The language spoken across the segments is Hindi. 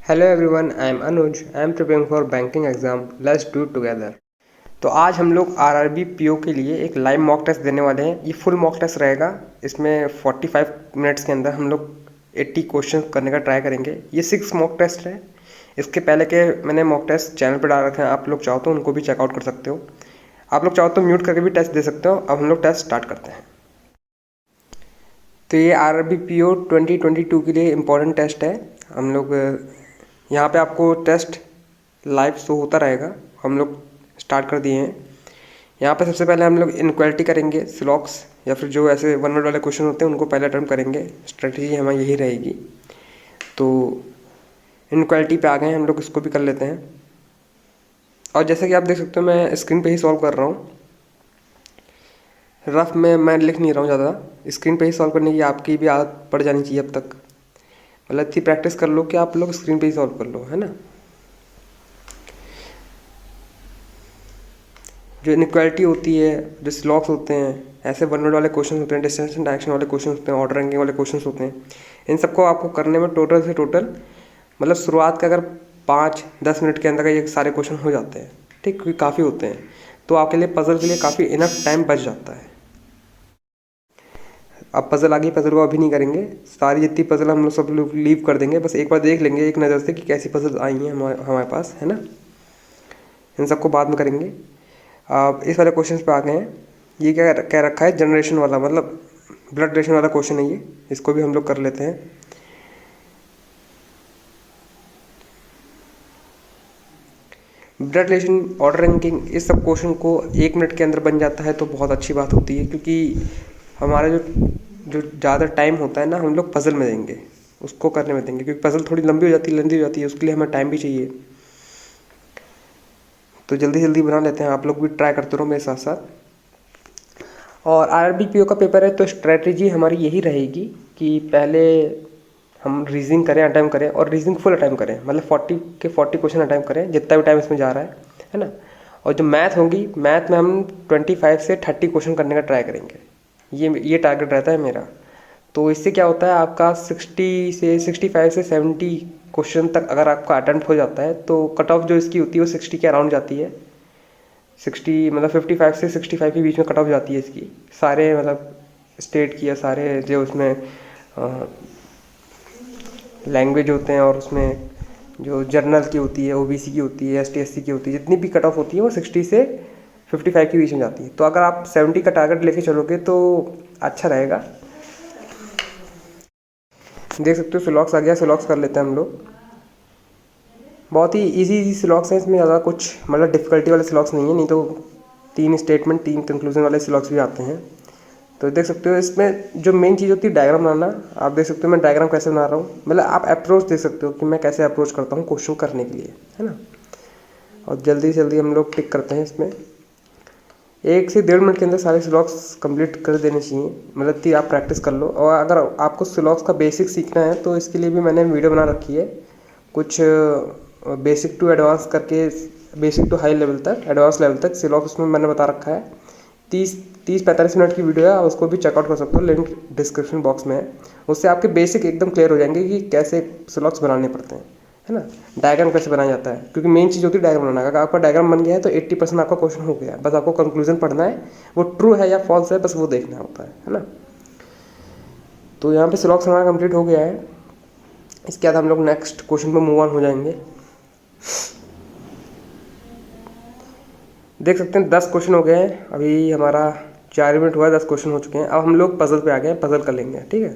Hello everyone, I am Anuj. I am preparing for banking exam. Let's do together. तो आज हम लोग आरआरबी पीओ के लिए एक लाइव मॉक टेस्ट देने वाले हैं। ये फुल मॉक टेस्ट रहेगा। इसमें 45 मिनट्स के अंदर हम लोग 80 क्वेश्चन करने का ट्राई करेंगे। ये 6 मॉक टेस्ट है। इसके पहले के मैंने मॉक टेस्ट चैनल पर डाल रखे हैं, आप लोग चाहो तो उनको भी चेकआउट कर सकते हो। आप लोग चाहो तो म्यूट करके भी टेस्ट दे सकते हो। अब हम लोग टेस्ट स्टार्ट करते हैं। तो ये आरआरबी पीओ 2022 के लिए इम्पोर्टेंट टेस्ट है। हम लोग यहाँ पे आपको टेस्ट लाइव शो होता रहेगा। हम लोग स्टार्ट कर दिए हैं। यहाँ पे सबसे पहले हम लोग इनक्वालिटी करेंगे, सिलॉक्स या फिर जो ऐसे वन वर्ड वाले क्वेश्चन होते हैं उनको पहले अटेम्प्ट करेंगे। स्ट्रेटजी हमारी यही रहेगी। तो इनक्वालिटी पे आ गए हैं हम लोग, इसको भी कर लेते हैं। और जैसे कि आप देख सकते हो मैं स्क्रीन पे ही सॉल्व कर रहा हूँ। रफ में मैं लिख नहीं रहा हूँ ज़्यादा। स्क्रीन पे ही सॉल्व करने की आपकी भी आदत पड़ जानी चाहिए अब तक। मतलब इतनी प्रैक्टिस कर लो कि आप लोग स्क्रीन पे ही सॉल्व कर लो, है ना। जो इनक्वालिटी होती है, जो स्लॉक्स होते हैं, ऐसे वन वर्ड वाले क्वेश्चन होते हैं, डिस्टेंस एंड डायरेक्शन वाले क्वेश्चन होते हैं, ऑर्डर रैंकिंग वाले क्वेश्चन होते हैं, इन सबको आपको करने में टोटल से टोटल मतलब शुरुआत का अगर 5-10 मिनट के अंदर का ये सारे क्वेश्चन हो जाते हैं, ठीक, क्योंकि काफ़ी होते हैं। तो आपके लिए पजल के लिए काफ़ी इनफ टाइम बच जाता है। अब पजल आ गई, पजल को अभी नहीं करेंगे। सारी जितनी पजल हम लोग सब लोग लीव कर देंगे। बस एक बार देख लेंगे एक नज़र से कि कैसी पजल आई हैं हमारे पास, है ना। इन सबको बाद में करेंगे। आप इस वाले क्वेश्चन पे आ गए हैं। ये क्या कह रखा है, जनरेशन वाला, मतलब ब्लड रिलेशन वाला क्वेश्चन है ये। इसको भी हम लोग कर लेते हैं। ब्लड रिलेशन, ऑर्डर रैंकिंग, इस सब क्वेश्चन को 1 मिनट के अंदर बन जाता है तो बहुत अच्छी बात होती है। क्योंकि हमारा जो जो ज़्यादा टाइम होता है ना, हम लोग पजल में देंगे, उसको करने में देंगे। क्योंकि पजल थोड़ी लंबी हो जाती है, लेंदी हो जाती है, उसके लिए हमें टाइम भी चाहिए। तो जल्दी जल्दी बना लेते हैं। आप लोग भी ट्राई करते रहो मेरे साथ साथ। और आरआरबी पीओ का पेपर है तो स्ट्रेटजी हमारी यही रहेगी कि पहले हम रीजनिंग करें, अटैम्प्ट करें, और रीजनिंग फुल अटैम्प्ट करें। मतलब 40 क्वेश्चन अटैम्प्ट करें, जितना भी टाइम इसमें जा रहा है ना। और जो मैथ होगी, मैथ में हम 25 से 30 क्वेश्चन करने का ट्राई करेंगे। ये टारगेट रहता है मेरा। तो इससे क्या होता है, आपका 65 से 70 क्वेश्चन तक अगर आपका अटेम्प्ट हो जाता है तो कट ऑफ जो इसकी होती है वो 60 के अराउंड जाती है। 60 मतलब 55 से 65 के बीच में कट ऑफ जाती है इसकी। सारे मतलब स्टेट की या सारे जो उसमें लैंग्वेज होते हैं, और उसमें जो जर्नल की होती है, ओबीसी की होती है, एसटी एससी की होती है, जितनी भी कट ऑफ होती है वो 60 से 55 के बीच में जाती है। तो अगर आप 70 का टारगेट लेके चलोगे तो अच्छा रहेगा। देख सकते हो सिलॉक्स आ गया। सिलॉक्स कर लेते हैं हम लोग। बहुत ही इजी सिलॉक्स हैं, इसमें ज़्यादा कुछ मतलब डिफ़िकल्टी वाले सिलॉक्स नहीं है। नहीं तो 3 स्टेटमेंट 3 कंक्लूजन वाले सिलॉक्स भी आते हैं। तो देख सकते हो इसमें जो मेन चीज़ होती है डायग्राम बनाना। आप देख सकते हो मैं डायग्राम कैसे बना रहा हूँ। मतलब आप अप्रोच देख सकते हो कि मैं कैसे अप्रोच करता हूँ क्वेश्चन करने के लिए, है ना। और जल्दी से जल्दी हम लोग टिक करते हैं इसमें। 1 से 1.5 मिनट के अंदर सारे सिलॉक्स कंप्लीट कर देने चाहिए। मतलब इतनी आप प्रैक्टिस कर लो। और अगर आपको सिलॉक्स का बेसिक सीखना है तो इसके लिए भी मैंने वीडियो बना रखी है। कुछ बेसिक टू एडवांस करके, बेसिक टू हाई लेवल तक, एडवांस लेवल तक सिलॉक्स उसमें मैंने बता रखा है। 30-45 मिनट की वीडियो है, आप उसको भी चेकआउट कर सकते हो। लिंक डिस्क्रिप्शन बॉक्स में है। उससे आपके बेसिक एकदम क्लियर हो जाएंगे कि कैसे सिलॉक्स बनाने पड़ते हैं, है ना। डायग्राम कैसे बनाया जाता है, क्योंकि मेन चीज़ होती है डायग्राम बनाना। अगर आपका डायग्राम बन गया है तो 80% आपका क्वेश्चन हो गया है। बस आपको कंक्लूजन पढ़ना है, वो ट्रू है या फॉल्स है, बस वो देखना होता है ना। तो यहाँ पे सिलॉक्स हमारा कंप्लीट हो गया है। इसके बाद हम लोग नेक्स्ट क्वेश्चन पे मूव ऑन हो जाएंगे। देख सकते हैं 10 क्वेश्चन हो गए हैं। अभी हमारा 4 मिनट हुआ है, 10 क्वेश्चन हो चुके हैं। अब हम लोग पजल पे आ गए हैं, पजल कर लेंगे, ठीक है।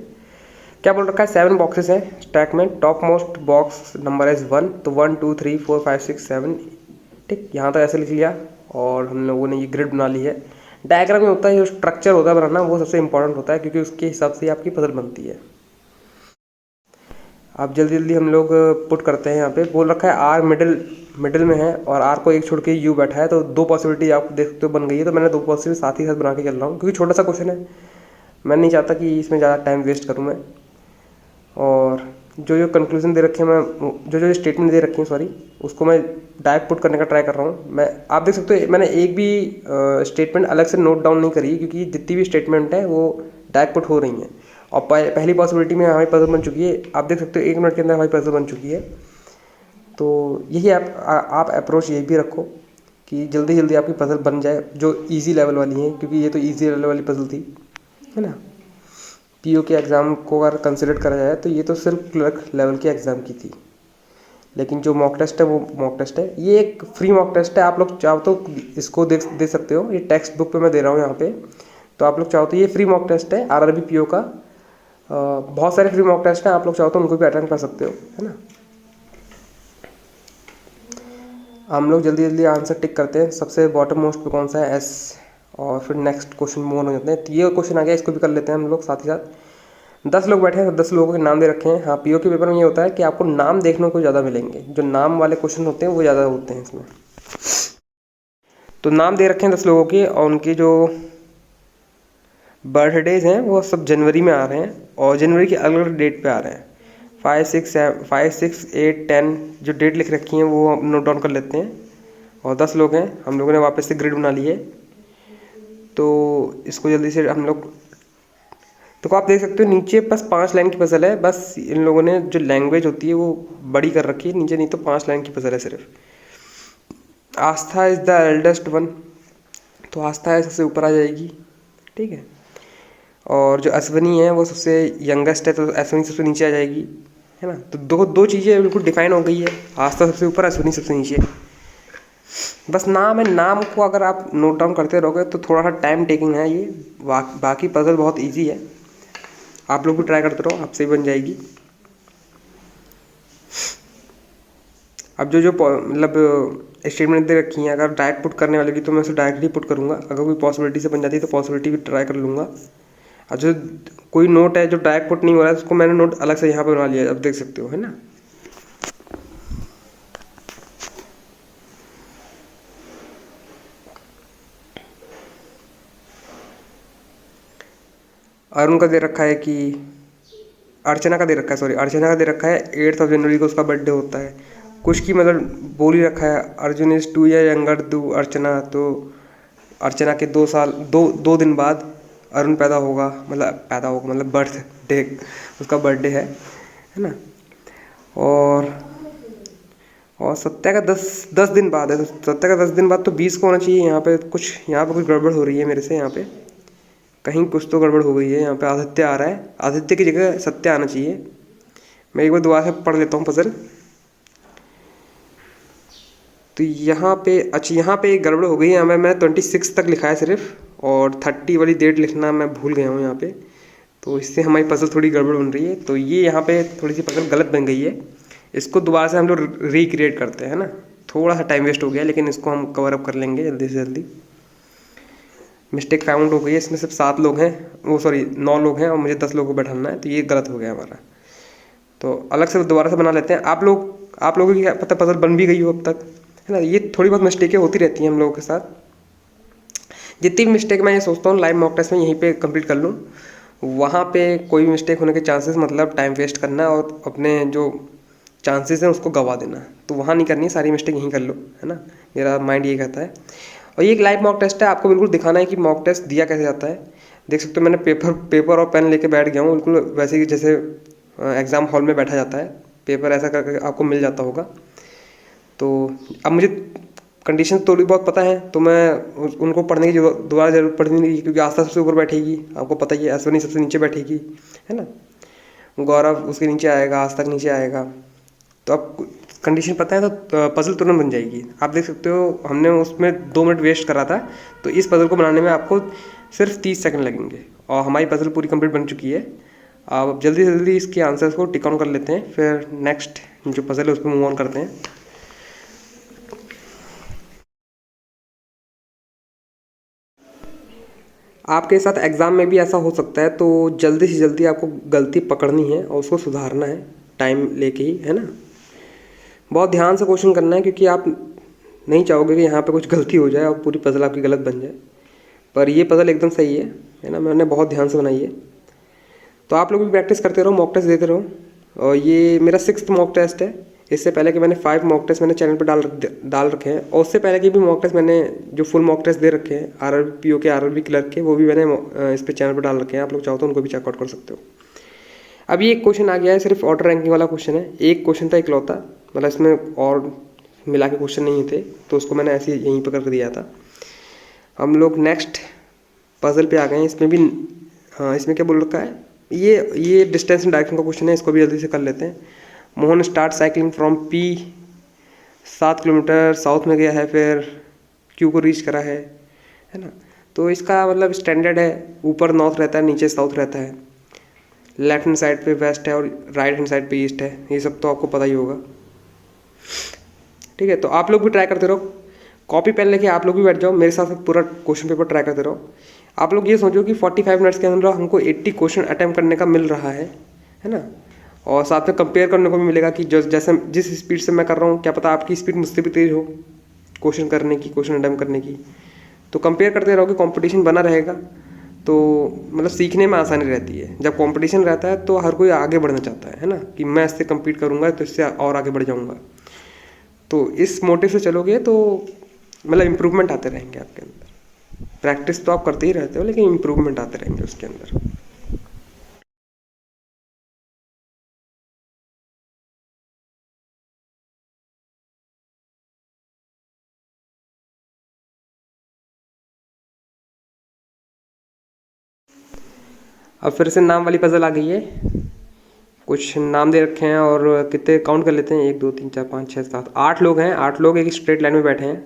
क्या बोल रखा है, 7 बॉक्सेस हैं स्टैक में। Top most box number is 1। तो 1 2 3 4 5 6 7, ठीक, यहाँ तक ऐसे लिख लिया। और हम लोगों ने ये ग्रिड बना ली है। डायग्राम में होता है, जो स्ट्रक्चर होता है बनाना, वो सबसे इंपॉर्टेंट होता है, क्योंकि उसके हिसाब से आपकी पजल बनती है। अब जल्दी जल्दी हम लोग पुट करते हैं। यहाँ पे बोल रखा है आर मिडिल में है, और आर को एक छोड़ के यू बैठा है। तो 2 पॉसिबिलिटी आप देख सकते हो बन गई है। तो मैंने 2 पॉसिबिलिटी साथ ही साथ बना के चल रहा हूँ, क्योंकि छोटा सा क्वेश्चन है। मैं नहीं चाहता कि इसमें ज़्यादा टाइम वेस्ट करूँ मैं। और जो कंक्लूजन दे रखे हैं, मैं जो स्टेटमेंट दे रखी हैं, सॉरी, उसको मैं डायरेक्ट पुट करने का ट्राई कर रहा हूँ। आप देख सकते हो मैंने एक भी स्टेटमेंट अलग से नोट डाउन नहीं करी, क्योंकि जितनी भी स्टेटमेंट है वो डायरेक्ट पुट हो रही हैं। और पहली पॉसिबिलिटी में हमारी पजल बन चुकी है। आप देख सकते हो 1 मिनट के अंदर हमारी पजल बन चुकी है। तो यही आप अप्रोच यही भी रखो कि जल्दी जल्दी आपकी पज़ल बन जाए, जो इजी लेवल वाली है, क्योंकि ये तो इजी लेवल वाली पज़ल थी, है ना। पीओ के एग्ज़ाम को अगर कंसिडर करा जाए तो ये तो सिर्फ क्लर्क लेवल के एग्ज़ाम की थी, लेकिन जो मॉक टेस्ट है वो मॉक टेस्ट है। ये एक फ्री मॉक टेस्ट है, आप लोग चाहो तो इसको दे सकते हो। ये टेक्स्ट बुक पे मैं दे रहा हूँ यहाँ पे, तो आप लोग चाहो तो ये फ्री मॉक टेस्ट है आरआरबी पीओ का। बहुत सारे फ्री मॉक टेस्ट हैं, आप लोग चाहो तो उनको भी अटेंड कर सकते हो, है ना। हम लोग जल्दी जल्दी आंसर टिक करते हैं। सबसे बॉटम मोस्ट पे कौन सा है? एस। और फिर नेक्स्ट क्वेश्चन मूव ऑन हो जाते हैं। तो ये क्वेश्चन आ गया, इसको भी कर लेते हैं हम लोग साथ ही साथ। 10 लोग बैठे हैं तो 10 लोगों के नाम दे रखे हैं। हाँ, पीओ के पेपर में ये होता है कि आपको नाम देखने को ज़्यादा मिलेंगे, जो नाम वाले क्वेश्चन होते हैं वो ज़्यादा होते हैं इसमें। तो नाम दे रखे हैं 10 लोगों के, और उनके जो बर्थडेज हैं वो सब जनवरी में आ रहे हैं, और जनवरी की अलग अलग डेट पे आ रहे हैं। 5, 6, 8, 10 जो डेट लिख रखी हैं वो हम नोट डाउन कर लेते हैं। और 10 लोग हैं, हम लोगों ने वापस से ग्रिड बना ली है। तो इसको जल्दी से हम लोग, तो आप देख सकते हो नीचे बस 5 लाइन की पजल है। बस इन लोगों ने जो लैंग्वेज होती है वो बड़ी कर रखी है नीचे, नहीं तो 5 लाइन की पजल है सिर्फ। आस्था इज़ द एल्डेस्ट वन, तो आस्था है सबसे ऊपर आ जाएगी, ठीक है। और जो अश्वनी है वो सबसे यंगेस्ट है, तो अश्वनी सबसे नीचे आ जाएगी, है ना। तो दो चीज़ें बिल्कुल डिफाइन हो गई है, आस्था सबसे ऊपर, अश्वनी सबसे नीचे। बस नाम है, नाम को अगर आप नोट डाउन करते रहोगे तो थोड़ा सा टाइम टेकिंग है ये। बाकी पजल बहुत इजी है, आप लोग भी ट्राई करते रहो, आपसे भी बन जाएगी। अब जो मतलब स्टेटमेंट दे रखी हैं, अगर डायरेक्ट पुट करने वाले की तो मैं उसे डायरेक्टली पुट करूँगा। अगर कोई पॉसिबिलिटी से बन जाती है तो पॉसिबिलिटी भी ट्राई कर लूँगा। और जो कोई नोट है जो डायरेक्ट पुट नहीं हो रहा है, उसको मैंने नोट अलग से यहाँ पे बना लिया है, अब देख सकते हो, है ना। अरुण का दे रखा है कि अर्चना का दे रखा है, सॉरी अर्चना का दे रखा है 8 जनवरी को उसका बर्थडे होता है। कुछ की मतलब बोल ही रखा है Arjun is 2 year younger to Archana, तो अर्चना के 2 दिन बाद अरुण पैदा होगा, मतलब बर्थडे, उसका बर्थडे है ना। और सत्या का 10 दिन बाद है, तो सत्या का 10 दिन बाद तो 20 को होना चाहिए। यहाँ पे कुछ गड़बड़ हो रही है मेरे से, यहाँ पे कहीं कुछ तो गड़बड़ हो गई है। यहाँ पे आदित्य आ रहा है, आदित्य की जगह सत्य आना चाहिए। मैं एक बार दोबारा से पढ़ लेता हूँ पजल। तो यहाँ पे अच्छा, यहाँ पे एक गड़बड़ हो गई है। मैं 26 तक लिखा है सिर्फ, और 30 वाली डेट लिखना मैं भूल गया हूँ यहाँ पे, तो इससे हमारी पजल थोड़ी गड़बड़ बन रही है। तो ये यहाँ पे थोड़ी सी पजल गलत बन गई है, इसको दोबारा से हम लोग रिक्रिएट करते हैं ना। थोड़ा सा टाइम वेस्ट हो गया, लेकिन इसको हम कवर अप कर लेंगे जल्दी से जल्दी। मिस्टेक फाउंड हो गई है, इसमें सिर्फ 7 लोग हैं, वो सॉरी 9 लोग हैं, और मुझे 10 लोगों को बैठाना है, तो ये गलत हो गया हमारा। तो अलग से दोबारा से बना लेते हैं। आप लोगों की पता पजल बन भी गई हो अब तक, है ना। ये थोड़ी बहुत मिस्टेकें होती रहती हैं हम लोगों के साथ। जितनी भी मिस्टेक मैं ये सोचता हूँ लाइव मॉक टेस्ट में यहीं पे कंप्लीट कर लूँ, वहाँ पे कोई भी मिस्टेक होने के चांसेस, मतलब टाइम वेस्ट करना और अपने जो चांसेस हैं उसको गवा देना, तो वहाँ नहीं करनी, सारी मिस्टेक यहीं कर लो, है ना। मेरा माइंड ये कहता है। और ये एक लाइव मॉक टेस्ट है, आपको बिल्कुल दिखाना है कि मॉक टेस्ट दिया कैसे जाता है। देख सकते हो मैंने पेपर और पेन लेके बैठ गया हूँ, बिल्कुल वैसे ही जैसे एग्ज़ाम हॉल में बैठा जाता है। पेपर ऐसा करके आपको मिल जाता होगा। तो अब मुझे कंडीशन थोड़ी बहुत पता है, तो मैं उनको पढ़ने की दोबारा जरूरत पड़नी नहीं, क्योंकि आस्था सबसे ऊपर बैठेगी, आपको पता ही है। अश्वनी सबसे नीचे बैठेगी, है ना। गौरव उसके नीचे आएगा, आस्था के नीचे आएगा। तो अब कंडीशन पता है तो पजल तुरंत बन जाएगी। आप देख सकते हो हमने उसमें 2 मिनट वेस्ट करा था, तो इस पजल को बनाने में आपको सिर्फ 30 सेकंड लगेंगे, और हमारी पजल पूरी कंप्लीट बन चुकी है। अब जल्दी से जल्दी इसके आंसर्स को टिक ऑन कर लेते हैं, फिर नेक्स्ट जो पजल है उस पर मूव ऑन करते हैं। आपके साथ एग्ज़ाम में भी ऐसा हो सकता है, तो जल्दी से जल्दी आपको गलती पकड़नी है और उसको सुधारना है, टाइम लेके ही, है ना। बहुत ध्यान से क्वेश्चन करना है, क्योंकि आप नहीं चाहोगे कि यहाँ पे कुछ गलती हो जाए और पूरी पजल आपकी गलत बन जाए। पर ये पजल एकदम सही है ना, मैंने बहुत ध्यान से बनाई है। तो आप लोग भी प्रैक्टिस करते रहो, मॉक टेस्ट देते रहो। और ये मेरा 6th मॉक टेस्ट है। इससे पहले कि मैंने 5 मॉक टेस्ट मैंने चैनल पर डाल रखे हैं, और उससे पहले के भी मॉक टेस्ट मैंने जो फुल मॉक टेस्ट दे रखे हैं आरआरबी पीओ के, आरआरबी क्लर्क के, वो भी मैंने इस पर चैनल पर डाल रखे हैं। आप लोग चाहो तो उनको भी चेकआउट कर सकते हो। अब ये एक क्वेश्चन आ गया है, सिर्फ ऑर्डर रैंकिंग वाला क्वेश्चन है, एक क्वेश्चन था इकलौता, मतलब इसमें और मिला के क्वेश्चन नहीं थे, तो उसको मैंने ऐसे यहीं पर कर दिया था। हम लोग नेक्स्ट पजल पे आ गए हैं। इसमें भी हाँ, इसमें क्या बोल रखा है, ये डिस्टेंस एंड डायरेक्शन का क्वेश्चन है, इसको भी जल्दी से कर लेते हैं। Mohan start cycling from P, 7 kilometre south में गया है, फिर क्यू को रीच करा है ना। तो इसका मतलब स्टैंडर्ड है, ऊपर नॉर्थ रहता है, नीचे साउथ रहता है, लेफ्ट हैंड साइड पे वेस्ट है और राइट हैंड साइड पे ईस्ट है, ये सब तो आपको पता ही होगा। ठीक है, तो आप लोग भी ट्राई करते रहो, कॉपी पेन लेके आप लोग भी बैठ जाओ, मेरे साथ पूरा क्वेश्चन पेपर ट्राई करते रहो। आप लोग ये सोचो कि 45 मिनट्स के अंदर हमको 80 क्वेश्चन अटैम्प्ट करने का मिल रहा है ना। और साथ में कंपेयर करने को भी मिलेगा कि जैसे जिस स्पीड से मैं कर रहा हूँ, क्या पता आपकी स्पीड मुझसे भी तेज हो क्वेश्चन करने की, क्वेश्चन अटैम्प्ट करने की। तो कंपेयर करते रहोगे, कंपटीशन बना रहेगा, तो मतलब सीखने में आसानी रहती है। जब कंपटीशन रहता है तो हर कोई आगे बढ़ना चाहता है ना, कि मैं इससे कम्पीट करूँगा तो इससे और आगे बढ़ जाऊँगा। तो इस मोटिव से चलोगे तो मतलब इम्प्रूवमेंट आते रहेंगे आपके अंदर। प्रैक्टिस तो आप करते ही रहते हो, लेकिन इम्प्रूवमेंट आते रहेंगे उसके अंदर। अब फिर से नाम वाली पजल आ गई है। कुछ नाम दे रखे हैं और कितने काउंट कर लेते हैं, 1 2 3 4 5 6 7 8 लोग हैं। 8 लोग एक स्ट्रेट लाइन में बैठे हैं,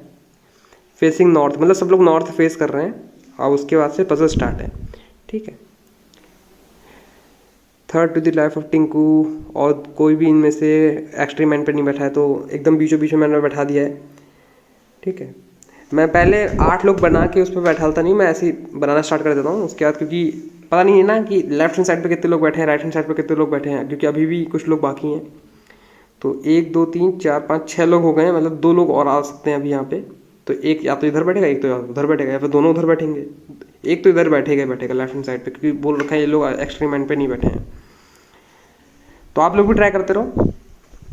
फेसिंग नॉर्थ, मतलब सब लोग नॉर्थ फेस कर रहे हैं। और उसके बाद से पजल स्टार्ट है। ठीक है, third to the life of Tinku, और कोई भी इनमें से एक्सट्रीम एंड पे नहीं बैठा है, तो एकदम बीचों बीच में मैंने बैठा दिया है। ठीक है, मैं पहले 8 लोग बना के उस पर बैठाता नहीं, मैं ऐसे ही बनाना स्टार्ट कर देता हूँ उसके बाद, क्योंकि पता नहीं है ना कि लेफ्ट हैंड साइड पे कितने लोग बैठे हैं, राइट हैंड साइड पे कितने लोग बैठे हैं, क्योंकि अभी भी कुछ लोग बाकी हैं। तो 1 2 3 4 5 6 लोग हो गए हैं, मतलब 2 लोग और आ सकते हैं अभी यहाँ पे। तो एक या तो इधर बैठेगा, एक तो उधर बैठेगा, या फिर दोनों उधर बैठेंगे। एक तो इधर बैठेगा लेफ्ट हैंड साइड पे, क्योंकि बोल रखा है ये लोग एक्सट्रीम एंड पे नहीं बैठे हैं। तो आप लोग भी ट्राई करते रहो,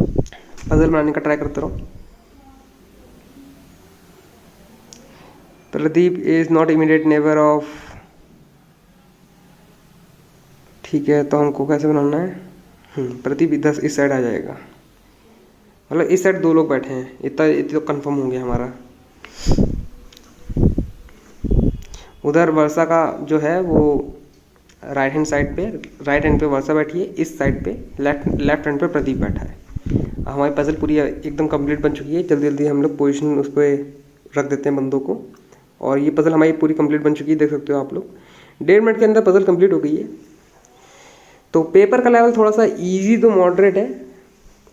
पजल बनाने का ट्राई करते रहो। Pradeep is not immediate neighbour of, ठीक है, तो हमको कैसे बनाना है, प्रदीप इधर इस साइड आ जाएगा, मतलब इस साइड 2 लोग बैठे हैं, इतना तो कंफर्म हो गया हमारा। उधर वर्षा का जो है वो राइट हैंड साइड पे, राइट हैंड पे वर्षा बैठी है, इस साइड पे लेफ्ट हैंड पे प्रदीप बैठा है। हमारी पजल पूरी एकदम कंप्लीट बन चुकी है। जल्दी जल्दी हम लोग पोजीशन उस पर रख देते हैं बंदों को, और ये पजल हमारी पूरी कंप्लीट बन चुकी है, देख सकते हो आप लोग। 1.5 मिनट के अंदर पजल कंप्लीट हो गई है। तो पेपर का लेवल थोड़ा सा ईजी तो मॉडरेट है,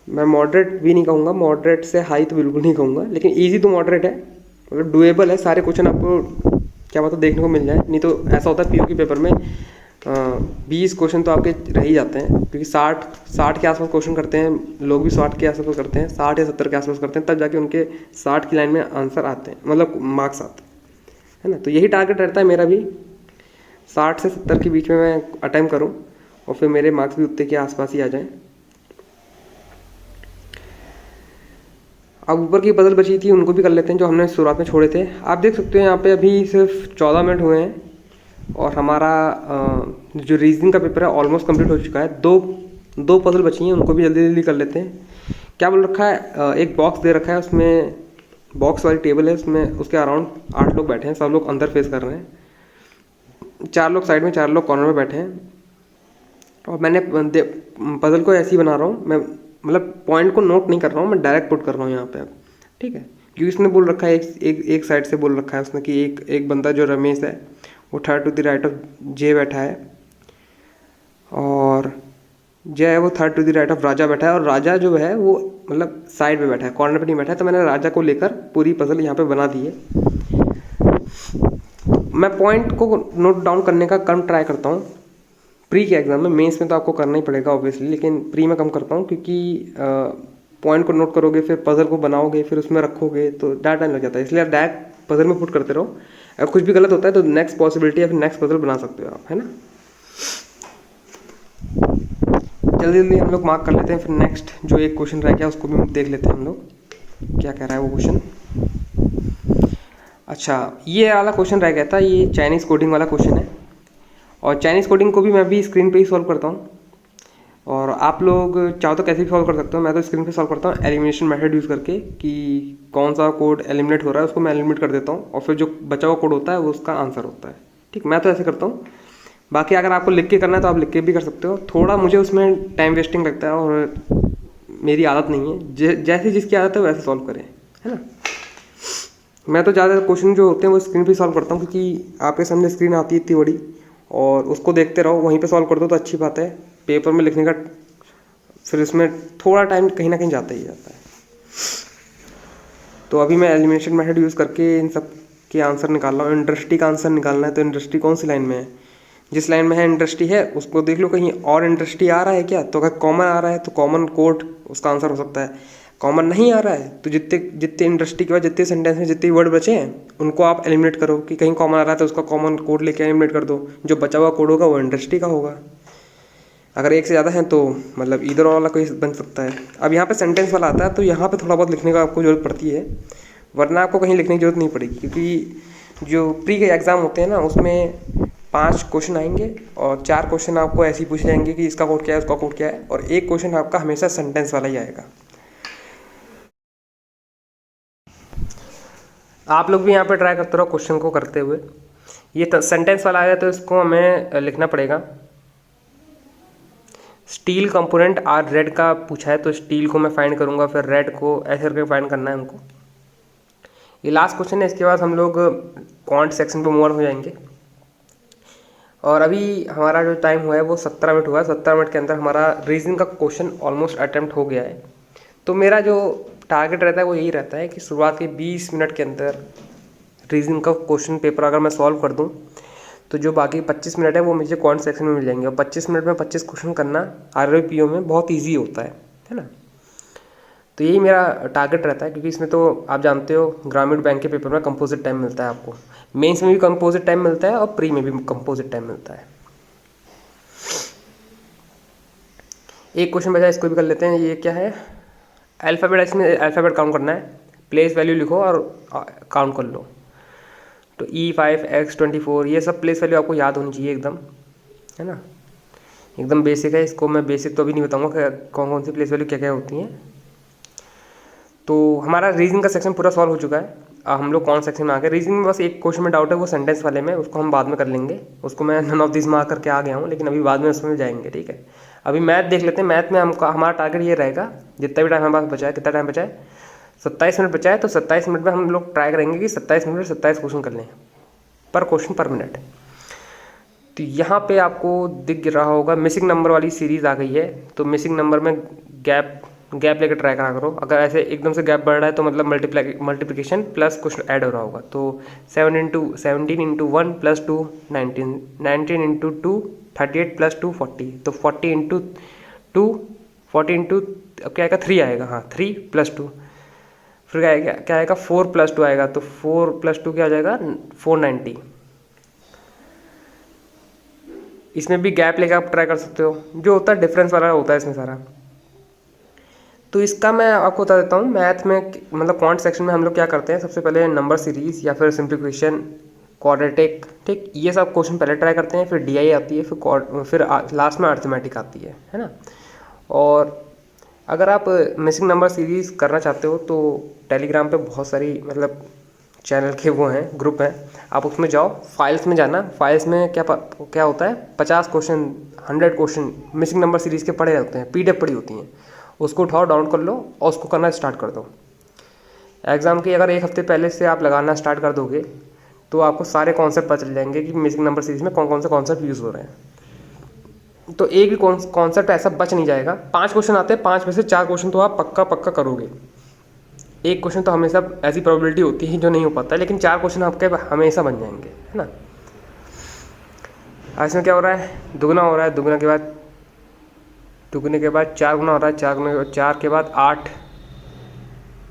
मैं मॉडरेट भी नहीं कहूँगा, मॉडरेट से हाई तो बिल्कुल नहीं कहूँगा, लेकिन ईजी तो मॉडरेट है, मतलब डुएबल है। सारे क्वेश्चन आपको क्या पता देखने को मिल जाए, नहीं तो ऐसा होता है पीओ के पेपर में 20 क्वेश्चन तो आपके रह ही जाते हैं, क्योंकि 60 के आसपास क्वेश्चन करते हैं लोग, भी 60 के आसपास करते हैं, 60 या 70 के आसपास करते हैं, तब जाके उनके 60 की लाइन में आंसर आते हैं, मतलब मार्क्स आते हैं, है ना। तो यही टारगेट रहता है मेरा भी, 60 से 70 के बीच में मैं अटेम्प्ट करूँ, और फिर मेरे मार्क्स भी उतने के आसपास ही आ जाएं। अब ऊपर की पजल बची थी उनको भी कर लेते हैं, जो हमने शुरुआत में छोड़े थे। आप देख सकते हो यहाँ पे अभी सिर्फ 14 मिनट हुए हैं, और हमारा जो रीजनिंग का पेपर है ऑलमोस्ट कंप्लीट हो चुका है। दो पजल बची हैं, उनको भी जल्दी जल्दी कर लेते हैं। क्या बोल रखा है, एक बॉक्स दे रखा है, उसमें बॉक्स वाली टेबल है, उसमें उसके अराउंड 8 लोग बैठे हैं, सब लोग अंदर फेस कर रहे हैं, 4 लोग साइड में, 4 लोग कॉर्नर में बैठे हैं। और मैंने पजल को ऐसे ही बना रहा हूँ मैं, मतलब पॉइंट को नोट नहीं कर रहा हूँ मैं, डायरेक्ट पुट कर रहा हूँ यहाँ पे अब। ठीक है, क्योंकि उसने बोल रखा है एक साइड से बोल रखा है उसने कि एक बंदा जो रमेश है वो third to the right of J बैठा है, और जय है वो third to the right of Raja बैठा है, और राजा जो है वो मतलब साइड पे बैठा है, कॉर्नर पे नहीं बैठा है। तो मैंने राजा को लेकर पूरी पजल यहाँ पे बना दी है। मैं पॉइंट को नोट डाउन करने का कम ट्राई करता हूँ प्री के एग्जाम में, मेंस में तो आपको करना ही पड़ेगा ऑब्वियसली, लेकिन प्री में कम करता हूँ, क्योंकि पॉइंट को नोट करोगे, फिर पजल को बनाओगे, फिर उसमें रखोगे, तो ज़्यादा टाइम लग जाता है। इसलिए आप डायरेक्ट पजल में पुट करते रहो, अगर कुछ भी गलत होता है तो नेक्स्ट पॉसिबिलिटी या फिर नेक्स्ट पजल बना सकते हो आप, है ना। जल्दी जल्दी हम लोग मार्क कर लेते हैं, फिर नेक्स्ट जो एक क्वेश्चन रह गया उसको भी देख लेते हैं हम लोग क्या कह रहा है वो क्वेश्चन। अच्छा, ये वाला क्वेश्चन रह गया था, ये चाइनीज़ कोडिंग वाला क्वेश्चन है, और चाइनीज़ कोडिंग को भी मैं भी स्क्रीन पे ही सॉल्व करता हूँ। और आप लोग चाहो तो कैसे भी सॉल्व कर सकते हो। मैं तो स्क्रीन पे सॉल्व करता हूँ एलिमिनेशन मेथड यूज़ करके कि कौन सा कोड एलिमिनेट हो रहा है उसको मैं एलिमिनेट कर देता हूँ और फिर जो बचा हुआ कोड होता है वो उसका आंसर होता है। ठीक, मैं तो ऐसे करता हूँ। बाकी अगर आपको लिख के करना है तो आप लिख के भी कर सकते हो। थोड़ा मुझे उसमें टाइम वेस्टिंग लगता है और मेरी आदत नहीं है। जैसे जिसकी आदत है वैसे सॉल्व करें, है ना। मैं तो ज़्यादा क्वेश्चन जो होते हैं वो स्क्रीन पे सॉल्व करता हूँ क्योंकि आपके सामने स्क्रीन आती है इतनी बड़ी और उसको देखते रहो, वहीं पे सॉल्व कर दो तो अच्छी बात है। पेपर में लिखने का फिर इसमें थोड़ा टाइम कहीं ना कहीं जाता ही जाता है। तो अभी मैं एलिमिनेशन मेथड यूज़ करके इन सब के आंसर निकाल रहा हूँ। इंडस्ट्री का आंसर निकालना है तो इंडस्ट्री कौन सी लाइन में है, जिस लाइन में है इंडस्ट्री है उसको देख लो कहीं और इंडस्ट्री आ रहा है क्या। तो अगर कॉमन आ रहा है तो कॉमन कोड उसका आंसर हो सकता है। कॉमन नहीं आ रहा है तो जितने जितने इंडस्ट्री के बाद जितने सेंटेंस में जितने वर्ड बचे हैं उनको आप एलिमिनेट करो कि कहीं कॉमन आ रहा है तो उसका कॉमन कोड लेके एलिमिनेट कर दो। जो बचा हुआ कोड होगा वो इंडस्ट्री का होगा। अगर एक से ज़्यादा है तो मतलब इधर वाला कोई बन सकता है। अब यहाँ पे सेंटेंस वाला आता है तो यहाँ पे थोड़ा बहुत लिखने का आपको जरूरत पड़ती है, वरना आपको कहीं लिखने की जरूरत नहीं पड़ेगी क्योंकि जो प्री के एग्ज़ाम होते हैं ना उसमें 5 क्वेश्चन आएंगे और 4 क्वेश्चन आपको ऐसे ही पूछे जाएंगे कि इसका कोड क्या है उसका कोड क्या है, और एक क्वेश्चन आपका हमेशा सेंटेंस वाला ही आएगा। आप लोग भी यहाँ पे ट्राई करते रहो क्वेश्चन को करते हुए। ये सेंटेंस वाला आया तो इसको हमें लिखना पड़ेगा। स्टील कंपोनेंट आर रेड का पूछा है तो स्टील को मैं फाइंड करूँगा, फिर रेड को ऐसे करके फाइंड करना है हमको। ये लास्ट क्वेश्चन है, इसके बाद हम लोग क्वांट सेक्शन पे मूव हो जाएंगे। और अभी हमारा जो टाइम हुआ है वो 17 मिनट हुआ है। 17 मिनट के अंदर हमारा रीजनिंग का क्वेश्चन ऑलमोस्ट अटेम्प्ट हो गया है। तो मेरा जो टारगेट रहता है वो यही रहता है कि शुरुआत के 20 मिनट के अंदर रीजनिंग का क्वेश्चन पेपर अगर मैं सॉल्व कर दूं तो जो बाकी 25 मिनट है वो मुझे क्वांट सेक्शन में मिल जाएंगे। और 25 मिनट में 25 क्वेश्चन करना RRBPO में बहुत ईजी होता है ना। तो यही मेरा टारगेट रहता है क्योंकि इसमें तो आप जानते हो ग्रामीण बैंक के पेपर में कंपोजिट टाइम मिलता है आपको, मेंस में भी कंपोजिट टाइम मिलता है और प्री में भी कंपोजिट टाइम मिलता है। एक क्वेश्चन बचा, इसको भी कर लेते हैं। ये क्या है, अल्फ़ाबेट, इसमें अल्फ़ाबेट काउंट करना है। प्लेस वैल्यू लिखो और काउंट कर लो। तो E5 X24 ये सब प्लेस वैल्यू आपको याद होनी चाहिए एकदम, है ना। एकदम बेसिक है, इसको मैं बेसिक तो अभी नहीं बताऊंगा कौन कौन सी प्लेस वैल्यू क्या क्या होती हैं। तो हमारा रीजनिंग का सेक्शन पूरा सॉल्व हो चुका है। हम लोग कौन सेक्शन में आ गए। रीजनिंग में बस एक क्वेश्चन में डाउट है, वो सेंटेंस वाले में, उसको हम बाद में कर लेंगे। उसको मैं नन ऑफ दिस मार्क करके आ गया हूँ, लेकिन अभी बाद में उसमें जाएंगे, ठीक है। अभी मैथ देख लेते हैं। मैथ में हमारा टारगेट ये रहेगा, जितना भी टाइम हमारे पास बचा है, कितना टाइम बचा है, 27 मिनट बचा है। तो 27 मिनट में हम लोग ट्राई करेंगे कि 27 मिनट में 27 क्वेश्चन कर लें, पर क्वेश्चन पर मिनट। तो यहाँ पे आपको दिख रहा होगा मिसिंग नंबर वाली सीरीज़ आ गई है। तो मिसिंग नंबर में गैप लेकर ट्राई करा करो। अगर ऐसे एकदम से गैप बढ़ रहा है तो मतलब मल्टीप्लिकेशन प्लस कुछ ऐड हो रहा होगा। तो 17 इंटू 1 प्लस 2 19 इंटू 2 38 प्लस 2 40। तो 40 इंटू 2 40 इंटू क्या आएगा 3 आएगा, हाँ 3 प्लस 2। फिर क्या आएगा 4 प्लस 2 आएगा। तो 4 प्लस 2 क्या आ जाएगा 490। इसमें भी गैप लेकर आप ट्राई कर सकते हो, जो होता है डिफरेंस वाला होता है इसमें सारा। तो इसका मैं आपको बता देता हूँ। मैथ में मतलब क्वांट सेक्शन में हम लोग क्या करते हैं, सबसे पहले नंबर सीरीज या फिर सिंप्लीफिकेशन, क्वाड्रेटिक, ठीक, ये सब क्वेश्चन पहले ट्राई करते हैं। फिर DI आती है, फिर लास्ट में अर्थमेटिक आती है ना। और अगर आप मिसिंग नंबर सीरीज़ करना चाहते हो तो टेलीग्राम पे बहुत सारी मतलब चैनल के वो हैं, ग्रुप हैं, आप उसमें जाओ। फाइल्स में जाना, फाइल्स में क्या होता है 50 question 100 question missing number series के पड़े होते हैं, PDF पड़ी होती हैं। उसको उठाओ, डाउनलोड कर लो और उसको करना स्टार्ट कर दो। एग्ज़ाम की अगर 1 हफ्ते पहले से आप लगाना स्टार्ट कर दोगे तो आपको सारे कॉन्सेप्ट पता चल जाएंगे कि मिसिंग नंबर सीरीज़ में कौन कौन से कॉन्सेप्ट यूज़ हो रहे हैं। तो एक भी कॉन्सेप्ट ऐसा बच नहीं जाएगा। 5 क्वेश्चन आते हैं, 5 में से 4 क्वेश्चन तो आप पक्का करोगे। एक क्वेश्चन तो हमेशा ऐसी प्रोबेबिलिटी होती है जो नहीं हो पाता है, लेकिन 4 क्वेश्चन आपके हमेशा बन जाएंगे, है ना। इसमें क्या हो रहा है, दुगना हो रहा है, दुगने के बाद 4 गुना हो रहा है, 4 के बाद 8,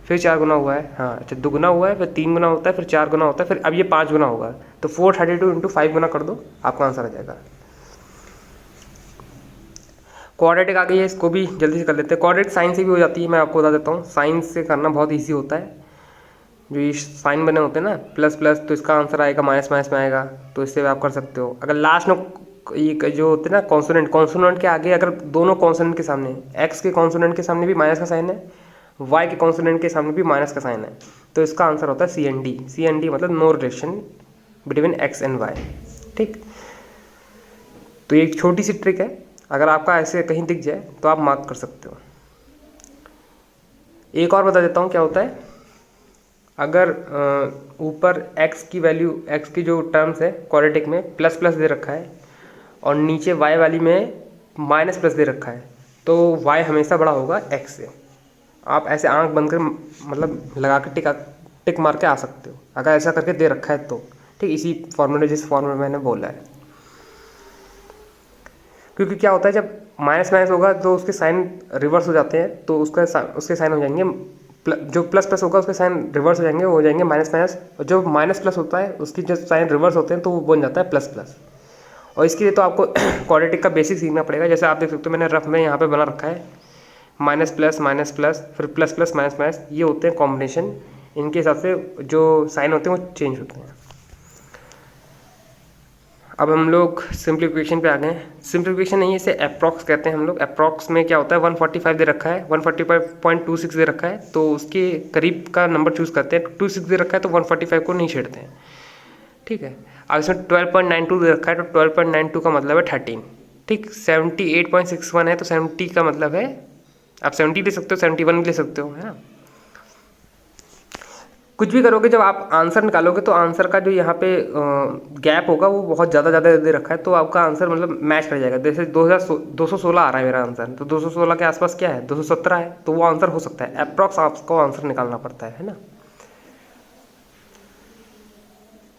फिर 4 गुना हुआ है, हाँ अच्छा दुगना हुआ है, फिर 3 गुना होता है, फिर 4 गुना होता है, फिर अब ये 5 गुना होगा। तो 432 इंटू 5 गुना कर दो, आपका आंसर आ जाएगा। क्वाड्रेटिक आ गई है, इसको भी जल्दी से कर लेते हैं। क्वाड्रेटिक साइन से भी हो जाती है, मैं आपको बता देता हूँ। साइन से करना बहुत ईजी होता है। जो ये साइन बने होते हैं ना प्लस प्लस, तो इसका आंसर आएगा माइनस माइनस में आएगा, तो इससे भी आप कर सकते हो। अगर लास्ट में ये जो होते हैं ना कॉन्सोनेंट के आगे अगर दोनों कॉन्सोनेंट के सामने, एक्स के कॉन्सोनेंट के सामने भी माइनस का साइन है, वाई के कॉन्सोनेंट के सामने भी माइनस का साइन है, तो इसका आंसर होता है CND। CND मतलब no relation between X and Y. ठीक, तो ये एक छोटी सी ट्रिक है, अगर आपका ऐसे कहीं दिख जाए तो आप मार्क कर सकते हो। एक और बता देता हूँ क्या होता है। अगर ऊपर x की वैल्यू, x की जो टर्म्स है क्वाड्रेटिक में प्लस प्लस दे रखा है और नीचे y वाली में माइनस प्लस दे रखा है, तो y हमेशा बड़ा होगा x से। आप ऐसे आंख बंद कर मतलब लगा के टिक मार के आ सकते हो, अगर ऐसा करके दे रखा है तो। ठीक, इसी फॉर्मूले जिस फॉर्मूले मैंने बोला है, क्योंकि क्या होता है जब माइनस माइनस होगा तो उसके साइन रिवर्स हो जाते हैं, तो उसके साइन हो जाएंगे जो प्लस प्लस होगा उसके साइन रिवर्स हो जाएंगे माइनस माइनस, और जो माइनस प्लस होता है उसकी जो साइन रिवर्स होते हैं तो वो बन जाता है प्लस प्लस। और इसके लिए तो आपको क्वाड्रेटिक का बेसिक सीखना पड़ेगा। जैसे आप देख सकते हो मैंने रफ में यहाँ पे बना रखा है माइनस प्लस फिर प्लस प्लस माइनस माइनस, ये होते हैं कॉम्बिनेशन। इनके हिसाब से जो साइन होते हैं वो चेंज होते हैं। अब हम लोग सिंप्लीफिकेशन पे आ गए हैं। सिंप्लीफिकेशन नहीं है, इसे अप्रॉक्स कहते हैं हम लोग। अप्रॉक्स में क्या होता है 145 दे रखा है, 145.26 दे रखा है, तो उसके करीब का नंबर चूज़ करते हैं। 26 दे रखा है तो 145 को नहीं छेड़ते हैं। ठीक है, अब इसमें 12.92 दे रखा है तो 12.92 का मतलब है 13। ठीक, 78.61 है तो 70 का मतलब है, आप 70 ले सकते हो, 71 भी ले सकते हो, है ना। कुछ भी करोगे जब आप आंसर निकालोगे तो आंसर का जो यहाँ पे गैप होगा वो बहुत ज़्यादा दे रखा है, तो आपका आंसर मतलब मैच कर जाएगा। जैसे 216 आ रहा है मेरा आंसर, तो 216 के आसपास क्या है 217 है, तो वो आंसर हो सकता है। अप्रॉक्स आपको आंसर निकालना पड़ता है ना।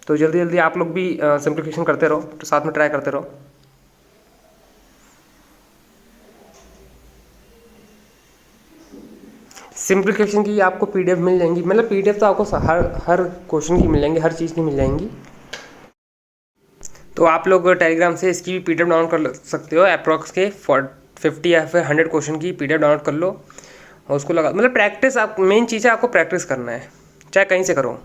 तो जल्दी जल्दी आप लोग भी सिंप्लीफिकेशन करते रहो, तो साथ में ट्राई करते रहो। सिंप्लीफिकेशन की आपको PDF मिल जाएंगी, मतलब PDF तो आपको हर क्वेश्चन की मिल जाएंगी, हर चीज़ की मिल जाएंगी। तो आप लोग टेलीग्राम से इसकी भी PDF डाउनलोड कर सकते हो। अप्रॉक्स के 50 या फिर 100 क्वेश्चन की PDF डाउनलोड कर लो और उसको लगा, मतलब प्रैक्टिस। आप मेन चीज़ है आपको प्रैक्टिस करना है, चाहे कहीं से करो,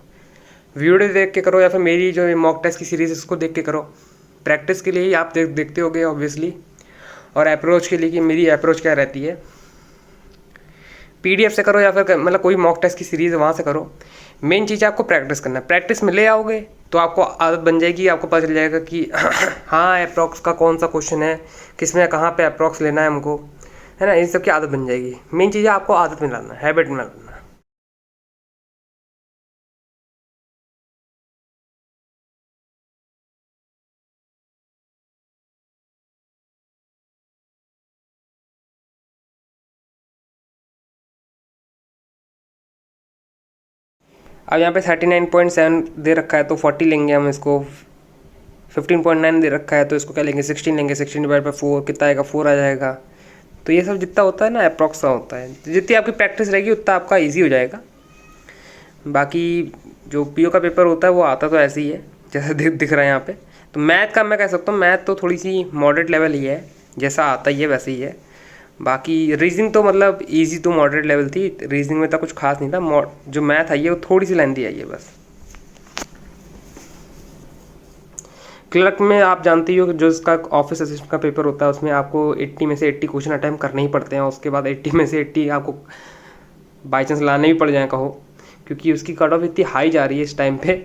वीडियो देख के करो या फिर मेरी जो मॉक टेस्ट की सीरीज़ उसको देख के करो। प्रैक्टिस के लिए ही आप देखते होगे ऑब्वियसली, और अप्रोच के लिए कि मेरी अप्रोच क्या रहती है। PDF से करो या फिर मतलब कोई मॉक टेस्ट की सीरीज़ वहाँ से करो। मेन चीज़ आपको प्रैक्टिस करना है। प्रैक्टिस में ले आओगे तो आपको आदत बन जाएगी, आपको पता चल जाएगा कि हाँ अप्रॉक्स का कौन सा क्वेश्चन है, किस में कहाँ पे अप्रॉक्स लेना है हमको, है ना। इन सब की आदत बन जाएगी। मेन चीज़ है आपको आदत में लाना, हैबिट में लाना। अब यहाँ पे 39.7 दे रखा है तो 40 लेंगे हम इसको। 15.9 दे रखा है तो इसको क्या लेंगे 16 लेंगे। 16 डिवाइड बाई 4 कितना आएगा 4 आ जाएगा। तो ये सब जितना होता है ना अप्रॉक्स का होता है, तो जितनी आपकी प्रैक्टिस रहेगी उतना आपका ईजी हो जाएगा। बाकी जो PO का पेपर होता है वो आता तो ऐसे ही है जैसा दिख रहा है यहाँ पे। तो मैथ का मैं कह सकता हूँ मैथ तो थोड़ी सी मॉडरेट लेवल ही है, जैसा आता ही है वैसे ही है। बाकी रीजनिंग तो मतलब इजी टू मॉडरेट लेवल थी, रीजनिंग में तो कुछ खास नहीं था। जो मैथ आई है वो थोड़ी सी लेंथी आई है बस। क्लर्क में आप जानते ही हो कि जो इसका ऑफिस असिस्टेंट का पेपर होता है उसमें आपको 80 में से 80 क्वेश्चन अटैम्प्ट करने ही पड़ते हैं। उसके बाद 80 में से 80 आपको बाई चांस लाने भी पड़ जाए कहो, क्योंकि उसकी कट ऑफ इतनी हाई जा रही है इस टाइम पे।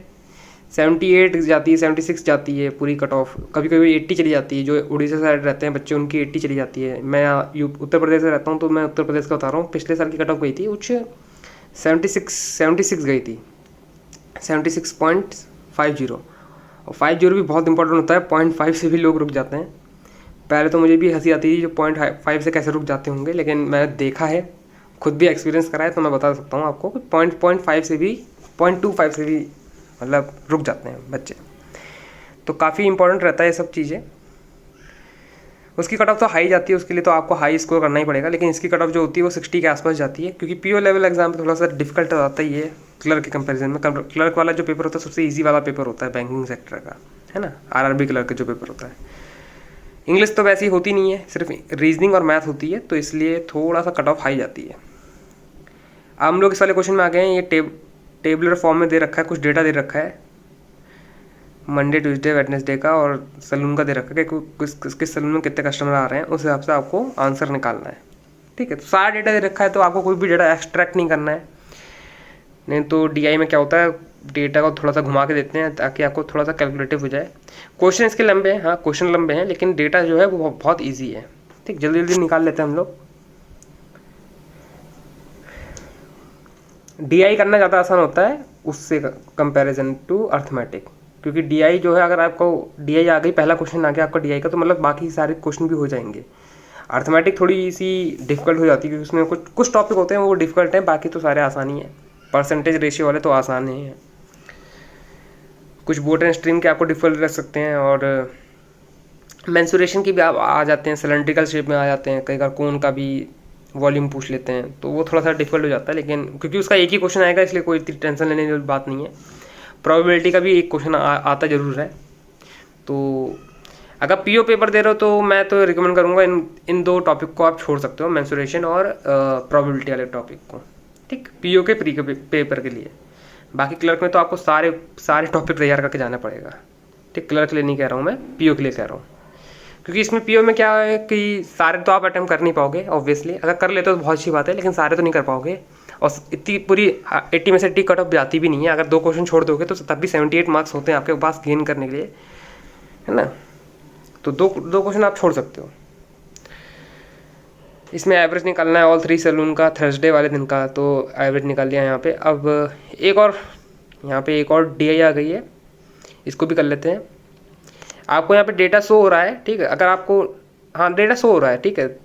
78 जाती है, 76 जाती है पूरी कट ऑफ, कभी कभी 80 चली जाती है। जो उड़ीसा साइड रहते हैं बच्चे उनकी 80 चली जाती है। मैं उत्तर प्रदेश में रहता हूँ तो मैं उत्तर प्रदेश का बता रहा हूँ। पिछले साल की कट ऑफ गई थी कुछ 76 गई थी, 76.50। और 50 भी बहुत इंपॉर्टेंट होता है, 0.5 से भी लोग रुक जाते हैं। पहले तो मुझे भी हंसी आती थी जो 0.5 से कैसे रुक जाते होंगे, लेकिन मैंने देखा है, खुद भी एक्सपीरियंस करा है, तो मैं बता सकता हूँ आपको कि 0.5 से भी 0.25 से भी मतलब रुक जाते हैं बच्चे। तो काफ़ी इंपॉर्टेंट रहता है ये सब चीज़ें। उसकी कट ऑफ तो हाई जाती है, उसके लिए तो आपको हाई स्कोर करना ही पड़ेगा। लेकिन इसकी कट ऑफ जो होती है वो 60 के आसपास जाती है, क्योंकि PO लेवल एग्जाम थोड़ा सा डिफिकल्ट आता ही है क्लर्क के कंपैरिजन में। क्लर्क वाला जो पेपर होता है सबसे इजी वाला पेपर होता है बैंकिंग सेक्टर का, है ना। RRB क्लर्क का जो पेपर होता है। इंग्लिश तो वैसी होती नहीं है, सिर्फ रीजनिंग और मैथ होती है, तो इसलिए थोड़ा सा कट ऑफ हाई जाती है। अब हम लोग इस वाले क्वेश्चन में आ गए हैं। ये टेबलर फॉर्म में दे रखा है, कुछ डेटा दे रखा है। मंडे ट्यूसडे वेडनेसडे का और सैलून का दे रखा है कि किस सैलून में कितने कस्टमर आ रहे हैं, उस हिसाब से आपको आंसर निकालना है। ठीक है, तो सारा डेटा दे रखा है तो आपको कोई भी डेटा एक्सट्रैक्ट नहीं करना है। नहीं तो डीआई में क्या होता है, डेटा को थोड़ा सा घुमा के देते हैं ताकि आपको थोड़ा सा कैलकुलेटिव हो जाए। क्वेश्चन इसके लंबे हैं, हाँ क्वेश्चन लंबे हैं, लेकिन डेटा जो है वो बहुत ईजी है। ठीक, जल्दी जल्दी निकाल लेते हैं हम लोग। डीआई करना ज़्यादा आसान होता है उससे कंपैरिजन टू अर्थमेटिक, क्योंकि डीआई जो है, अगर आपको डीआई आ गई, पहला क्वेश्चन आ गया आपका डीआई का, तो मतलब बाकी सारे क्वेश्चन भी हो जाएंगे। अर्थमेटिक थोड़ी सी डिफिकल्ट हो जाती है क्योंकि उसमें कुछ टॉपिक होते हैं वो डिफिकल्ट हैं, बाकी तो सारे आसान ही हैं। परसेंटेज रेशियो वाले तो आसान ही हैं। कुछ बोट एंड स्ट्रीम के आपको डिफिकल्ट रख सकते हैं, और मेंसुरेशन की भी आप आ जाते हैं, सिलेंड्रिकल शेप में आ जाते हैं, कई बार कोन का भी वॉल्यूम पूछ लेते हैं, तो वो थोड़ा सा डिफिकल्ट हो जाता है। लेकिन क्योंकि उसका एक ही क्वेश्चन आएगा इसलिए कोई इतनी टेंशन लेने वाली बात नहीं है। प्रोबेबिलिटी का भी एक क्वेश्चन आता जरूर है। तो अगर पीओ पेपर दे रहे हो तो मैं तो रिकमेंड करूँगा इन दो टॉपिक को आप छोड़ सकते हो, मेंसुरेशन और प्रोबेबिलिटी वाले टॉपिक को। ठीक, पीओ के प्री के पेपर के लिए। बाकी क्लर्क में तो आपको सारे टॉपिक तैयार करके जाना पड़ेगा। ठीक, क्लर्क के लिए नहीं कह रहा हूँ मैं, पीओ के लिए कह रहा हूँ। क्योंकि इसमें पीओ में क्या है कि सारे तो आप अटेम्प्ट कर नहीं पाओगे ऑब्वियसली, अगर कर लेते हो तो बहुत अच्छी बात है, लेकिन सारे तो नहीं कर पाओगे। और इतनी पूरी 80 में से 80 कट ऑफ जाती भी नहीं है। अगर 2 क्वेश्चन छोड़ दोगे तो तब भी 78 मार्क्स होते हैं आपके पास गेन करने के लिए, है ना। तो दो क्वेश्चन आप छोड़ सकते हो। इसमें एवरेज निकालना है ऑल 3 सैलून का, थर्सडे वाले दिन का, तो एवरेज निकाल लिया यहाँ पे। अब यहाँ पे एक और डीआई आ गई है, इसको भी कर लेते हैं। आपको यहाँ पे डेटा शो हो रहा है, ठीक है। अगर आपको, हाँ डेटा शो हो रहा है, ठीक है,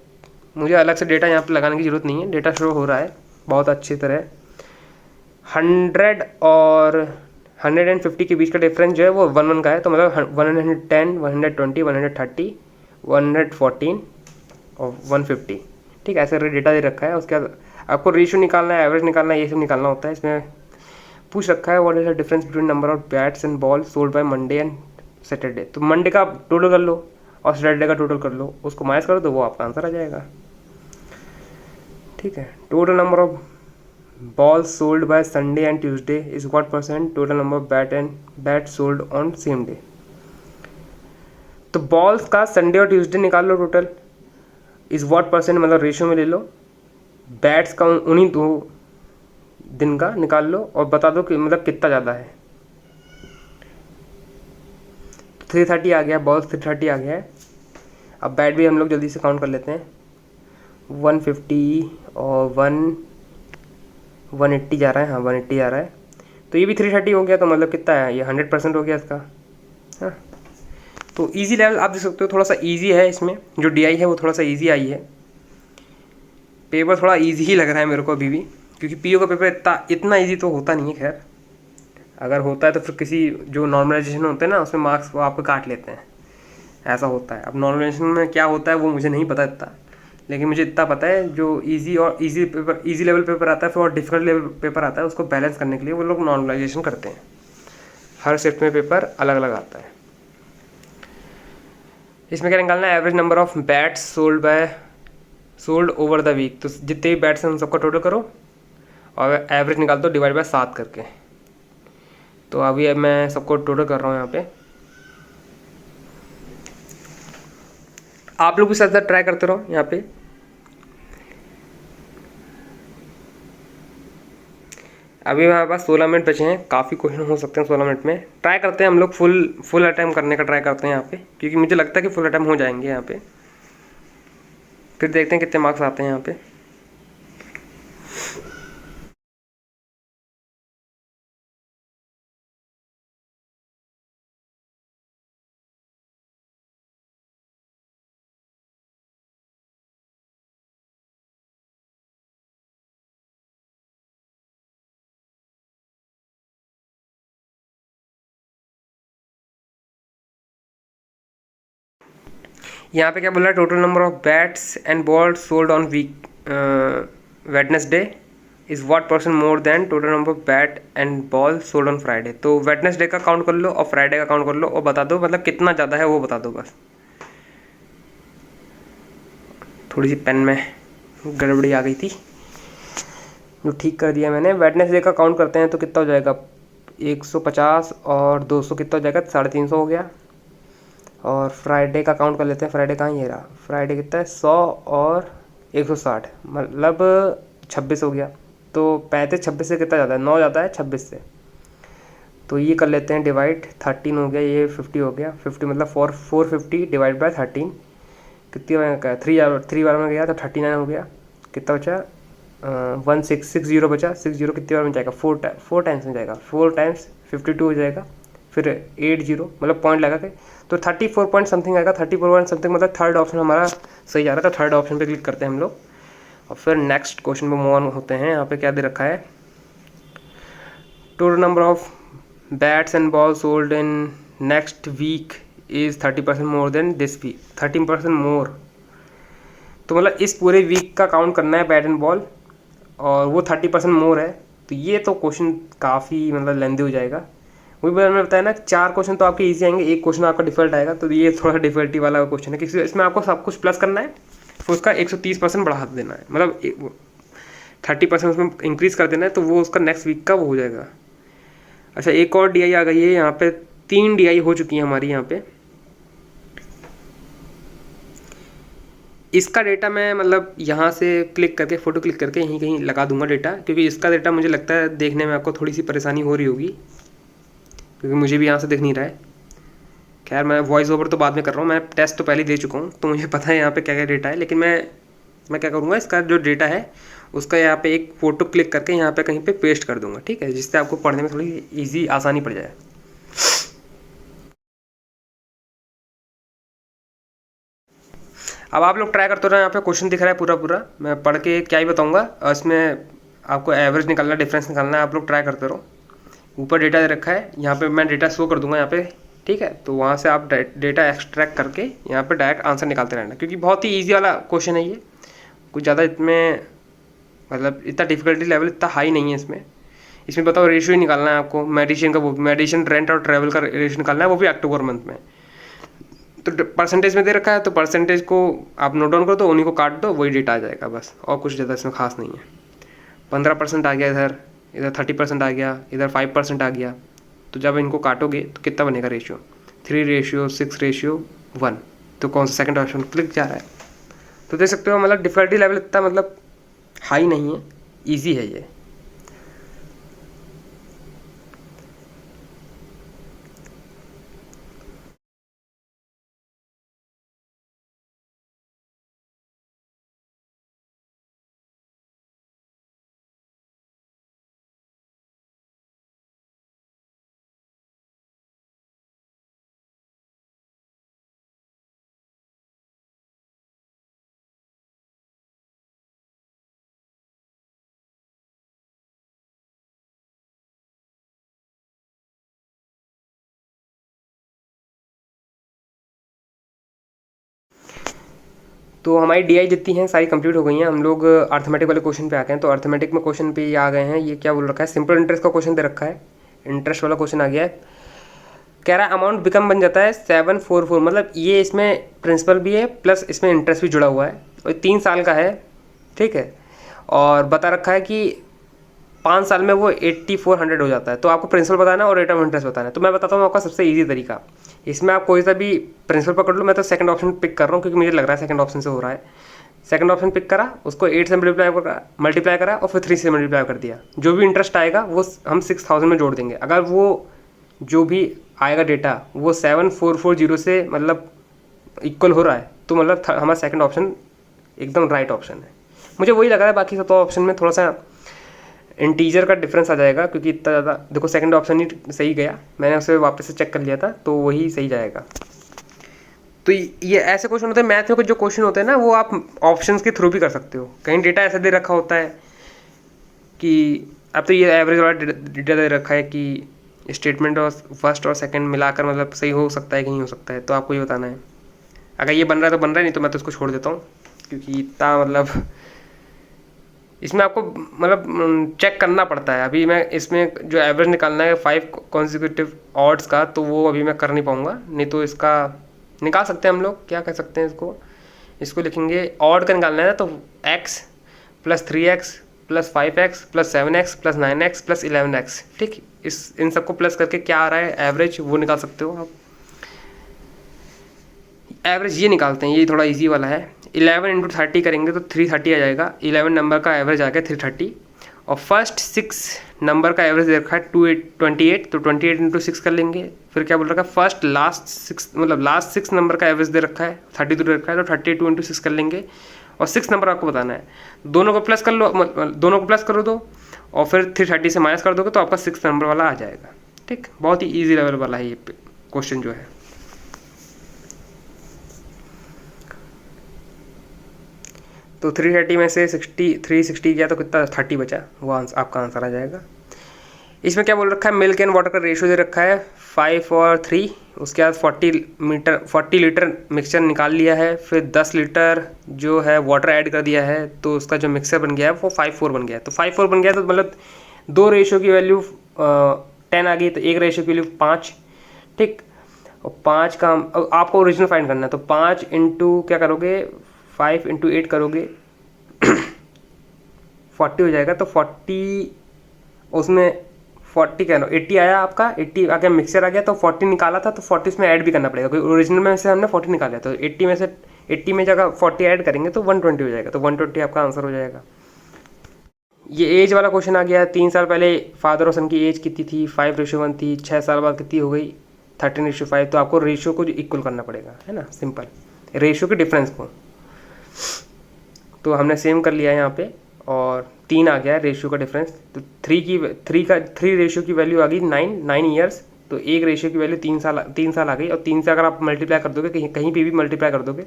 मुझे अलग से डेटा यहाँ पे लगाने की ज़रूरत नहीं है, डेटा शो हो रहा है बहुत अच्छी तरह। 100 और 150 के बीच का डिफरेंस जो है वो 1 का है, तो मतलब 110, 120, 130, 114 और 150, ठीक है, ऐसे डेटा दे रखा है। उसके बाद आपको रेशियो निकालना है, एवरेज निकालना है, ये सब निकालना होता है। इसमें पूछ रखा है what is the difference between number of bats and ball sold by Monday and Saturday. तो मंडे का टोटल कर लो और सैटरडे का टोटल कर लो, उसको माइनस करो तो वो आपका आंसर आ जाएगा। ठीक है, total number of balls sold by Sunday and Tuesday is what percent total number of bat sold on same day। तो बॉल्स का संडे और ट्यूसडे निकाल लो टोटल, इज व्हाट परसेंट मतलब रेशियो में ले लो। बैट्स का उन्हीं 2 दिन का निकाल लो और बता दो कि मतलब कितना ज़्यादा है। 330 आ गया, बॉल्स 330 आ गया है। अब बैट भी हम लोग जल्दी से काउंट कर लेते हैं। 150 और 180 जा रहा है, हाँ 180 जा रहा है, तो ये भी 330 हो गया, तो मतलब कितना है ये 100% हो गया इसका। हाँ, तो इजी लेवल आप देख सकते हो, थोड़ा सा इजी है इसमें, जो डीआई है वो थोड़ा सा इजी आई है। पेपर थोड़ा इजी ही लग रहा है मेरे को अभी भी, क्योंकि पीओ का पेपर इतना इजी तो होता नहीं है। खैर अगर होता है तो फिर किसी जो नॉर्मलाइजेशन होते हैं ना उसमें मार्क्स वो आपको काट लेते हैं, ऐसा होता है। अब नॉर्मलाइजेशन में क्या होता है वो मुझे नहीं पता इतना, लेकिन मुझे इतना पता है जो इजी लेवल पेपर आता है फिर और डिफिकल्ट लेवल पेपर आता है, उसको बैलेंस करने के लिए वो लोग नॉर्मलाइजेशन करते हैं। हर शिफ्ट में पेपर अलग अलग आता है। इसमें क्या निकालना है, average number of bats sold over the week. तो जितने भी बैट्स हैं उन सबका टोटल करो और एवरेज निकाल दो डिवाइड बाय 7 करके। तो अभी मैं सबको टोटल कर रहा हूँ यहाँ पे, आप लोग भी साथ साथ ट्राई करते रहो। यहाँ पे अभी हमारे पास 16 मिनट बचे हैं, काफ़ी क्वेश्चन हो सकते हैं 16 मिनट में। ट्राई करते हैं हम लोग फुल अटैम्प्ट करने का ट्राई करते हैं यहाँ पे, क्योंकि मुझे लगता है कि फुल अटैम्प्ट हो जाएंगे यहाँ पे। फिर देखते हैं कितने मार्क्स आते हैं यहाँ पे। यहाँ पे क्या बोल रहा है, total number of bats and balls sold on week Wednesday is what percent more than total number of bat and ball sold on Friday. तो वेडनेसडे का काउंट कर लो और फ्राइडे का काउंट कर लो और बता दो मतलब कितना ज़्यादा है वो बता दो बस। थोड़ी सी पेन में गड़बड़ी आ गई थी जो ठीक कर दिया मैंने। वेडनेसडे का काउंट करते हैं तो कितना हो जाएगा, 150 और 200 कितना हो जाएगा, 350 हो गया। और फ्राइडे का काउंट कर लेते हैं, फ्राइडे कहाँ, ये रहा फ्राइडे, कितना है 100 और 160 मतलब 26 हो गया। तो 35 26 से कितना जाता है, 9 जाता है 26 से। तो ये कर लेते हैं डिवाइड, 13 हो गया, ये 50 हो गया, 50 मतलब 450 डिवाइड बाय 13 कितनी बार का, 3 बार में गया तो 39 हो गया। कितना बचा, 1660 बचा, 60 कितनी बार में जाएगा, 4 टाइम्स में जाएगा, 4 टाइम्स 52 हो जाएगा, फिर 80 मतलब पॉइंट लगा के तो 34 पॉइंट समथिंग आएगा, 34 पॉइंट समथिंग मतलब थर्ड ऑप्शन हमारा सही आ रहा था। थर्ड ऑप्शन पे क्लिक करते हैं हम लोग और फिर नेक्स्ट क्वेश्चन पे मूव ऑन होते हैं। यहाँ पे क्या दे रखा है, total number of bats and ball sold in next week is 30% more than this week, 13% more. तो मतलब इस पूरे वीक का काउंट करना है बैट एंड बॉल और वो 30% मोर है। तो ये तो क्वेश्चन काफ़ी मतलब लेंदी हो जाएगा। वही मैंने बताया ना, 4 क्वेश्चन तो आपके इजी आएंगे, एक क्वेश्चन आपका डिफिकल्ट आएगा। तो ये थोड़ा सा डिफिकल्टी वाला क्वेश्चन है क्योंकि इसमें आपको सब कुछ प्लस करना है, फिर उसका 130% बढ़ा देना है, मतलब 30% उसमें इंक्रीज कर देना है, तो वो उसका नेक्स्ट वीक का वो हो जाएगा। अच्छा, एक और DI आ गई है यहाँ पे, 3 DI हो चुकी है हमारी यहाँ पे। इसका डेटा मैं मतलब यहाँ से क्लिक करके, फ़ोटो क्लिक करके यहीं कहीं लगा दूंगा डेटा, क्योंकि इसका डेटा मुझे लगता है देखने में आपको थोड़ी सी परेशानी हो रही होगी, क्योंकि मुझे भी यहाँ से दिख नहीं रहा है। खैर मैं वॉइस ओवर तो बाद में कर रहा हूँ, मैं टेस्ट तो पहले दे चुका हूँ, तो मुझे पता है यहाँ पे क्या क्या डेटा है। लेकिन मैं क्या करूँगा, इसका जो डेटा है उसका यहाँ पे एक फ़ोटो क्लिक करके यहाँ पे कहीं पे पेस्ट कर दूंगा, ठीक है, जिससे आपको पढ़ने में थोड़ी ईजी आसानी पड़ जाए। अब आप लोग ट्राई करते रहो, यहाँ पे क्वेश्चन दिख रहा है पूरा पूरा, मैं पढ़ के क्या ही बताऊँगा, इसमें आपको एवरेज निकालना, डिफरेंस निकालना है, आप लोग ट्राई करते रहो। ऊपर डेटा दे रखा है, यहाँ पे मैं डेटा शो कर दूंगा यहाँ पे, ठीक है। तो वहाँ से आप डेटा एक्सट्रैक्ट करके यहाँ पे डायरेक्ट आंसर निकालते रहना, क्योंकि बहुत ही ईजी वाला क्वेश्चन है ये, कुछ ज़्यादा इसमें मतलब इतना डिफिकल्टी लेवल इतना हाई नहीं है इसमें। इसमें बताओ रेशियो ही निकालना है आपको, मेडिसिन का, वो मेडिसिन रेंट और ट्रैवल का रेशियो निकालना है, वो भी अक्टूबर मंथ में। तो परसेंटेज में दे रखा है, तो परसेंटेज को आप नोट डाउन करो, तो उन्हीं को काट दो, वही डेटा आ जाएगा बस, और कुछ ज़्यादा इसमें खास नहीं है। 15% आ गया इधर, इधर 30% आ गया, इधर 5% आ गया। तो जब इनको काटोगे तो कितना बनेगा रेशियो, 3:6:1। तो कौन सा सेकंड ऑप्शन क्लिक जा रहा है। तो देख सकते हो मतलब डिफिकल्टी लेवल इतना मतलब हाई नहीं है, ईजी है ये। तो हमारी DI जितनी हैं सारी कंप्लीट हो गई हैं। हम लोग अर्थमेटिक वाले क्वेश्चन पे आ गए हैं। तो अर्थमेटिक में क्वेश्चन पे ये आ गए हैं, ये क्या बोल रखा है, सिंपल इंटरेस्ट का क्वेश्चन दे रखा है, इंटरेस्ट वाला क्वेश्चन आ गया है। कह रहा है अमाउंट बिकम बन जाता है 744, मतलब ये इसमें प्रिंसिपल भी है प्लस इसमें इंटरेस्ट भी जुड़ा हुआ है, और 3 साल का है, ठीक है। और बता रखा है कि 5 साल में वो 8400 हो जाता है। तो आपको प्रिंसिपल बताना है और रेट ऑफ इंटरेस्ट बताना है। तो मैं बताता हूँ आपका सबसे ईजी तरीका, इसमें आप कोई सा भी प्रिंसिपल पकड़ लो। मैं तो सेकंड ऑप्शन पिक कर रहा हूँ क्योंकि मुझे लग रहा है सेकंड ऑप्शन से हो रहा है। सेकंड ऑप्शन पिक करा, उसको 8 से मल्टीप्लाई करा और फिर 3 से मल्टीप्लाई कर दिया। जो भी इंटरेस्ट आएगा वो हम 6000 में जोड़ देंगे। अगर वो जो भी आएगा डेटा वो 7440 से मतलब इक्वल हो रहा है, तो मतलब हमारा सेकंड ऑप्शन एकदम राइट ऑप्शन है। मुझे वही लग रहा है, बाकी सब तो ऑप्शन में थोड़ा सा इंटीजर का डिफरेंस आ जाएगा, क्योंकि इतना ज़्यादा देखो सेकंड ऑप्शन ही सही गया, मैंने उसे वापस से चेक कर लिया था, तो वही सही जाएगा। तो ये ऐसे क्वेश्चन होते हैं मैथ में, कुछ जो क्वेश्चन होते हैं ना वो आप ऑप्शंस के थ्रू भी कर सकते हो। कहीं डेटा ऐसा दे रखा होता है कि अब तो ये एवरेज वाला डेटा दे रखा है कि स्टेटमेंट और फर्स्ट और सेकंड मिलाकर मतलब सही हो सकता है कि नहीं हो सकता है, तो आपको ये बताना है। अगर ये बन रहा है तो बन रहा है, नहीं तो मैं तो इसको छोड़ देता हूँ, क्योंकि इतना मतलब इसमें आपको मतलब चेक करना पड़ता है। अभी मैं इसमें जो एवरेज निकालना है 5 कॉन्सिक्यूटिव ऑड्स का, तो वो अभी मैं कर नहीं पाऊँगा। नहीं तो इसका निकाल सकते हैं हम लोग, क्या कर सकते हैं, इसको लिखेंगे ऑड का निकालना है ना, तो x + 3x plus 5x plus 7x plus 9x plus 11x। ठीक, इन सबको प्लस करके क्या आ रहा है एवरेज, वो निकाल सकते हो आप। एवरेज ये निकालते हैं, ये थोड़ा इजी वाला है। 11 इंटू 30 करेंगे तो 330 आ जाएगा। 11 नंबर का एवरेज आ गया 330, और फर्स्ट 6 नंबर का एवरेज दे रखा है 28, तो 28 इंटू 6 कर लेंगे। फिर क्या बोल रखा है, फर्स्ट लास्ट 6 मतलब लास्ट 6 नंबर का एवरेज दे रखा है 32 दे रखा है, तो 32 इंटू 6 कर लेंगे, और 6 नंबर आपको बताना है। दोनों को प्लस कर लो, दोनों को प्लस करो दो, और फिर 330 से माइनस कर दोगे तो आपका 6 नंबर वाला आ जाएगा। ठीक, बहुत ही ईजी लेवल वाला है ये क्वेश्चन जो है। तो 330 में से 360 गया तो कितना 30 बचा, वो आपका आंसर आ जाएगा। इसमें क्या बोल रखा है, मिल्क एंड वाटर का रेशियो दे रखा है 5 और 3। उसके बाद 40 लीटर मिक्सचर निकाल लिया है, फिर 10 लीटर जो है वाटर ऐड कर दिया है, तो उसका जो मिक्सचर बन गया है वो 5-4 बन गया है। तो 5-4 बन गया तो मतलब 2 रेशियो की वैल्यू 10 आ गई, तो 1 रेशियो की वैल्यू 5। ठीक, और 5 का आपको ओरिजिनल फाइंड करना है, तो 5 इंटू क्या करोगे, 5 इंटू 8 करोगे 40 हो जाएगा। तो 40 उसमें 40 कह लो 80 आया आपका, 80 आ गया, मिक्सचर आ गया, तो 40 निकाला था तो 40 इसमें ऐड भी करना पड़ेगा, क्योंकि ओरिजिनल में से हमने 40 निकाला, तो 80 में से 80 में जगह 40 ऐड करेंगे तो 120 हो जाएगा, तो 120 आपका आंसर हो जाएगा। ये एज वाला क्वेश्चन आ गया। 3 साल पहले फादर और सन की एज कितनी थी, 5:1 थी। 6 साल बाद कितनी हो गई, 13:5। तो आपको रेशियो को इक्वल करना पड़ेगा, है ना, सिंपल रेशियो के डिफरेंस को। तो हमने सेम कर लिया यहाँ पे, और 3 आ गया रेशियो का डिफरेंस। तो 3 रेशियो की वैल्यू आ गई 9 ईयर्स। तो 1 रेशियो की वैल्यू 3 साल आ गई, और 3 से अगर आप मल्टीप्लाई कर दोगे, कहीं पे भी मल्टीप्लाई कर दोगे,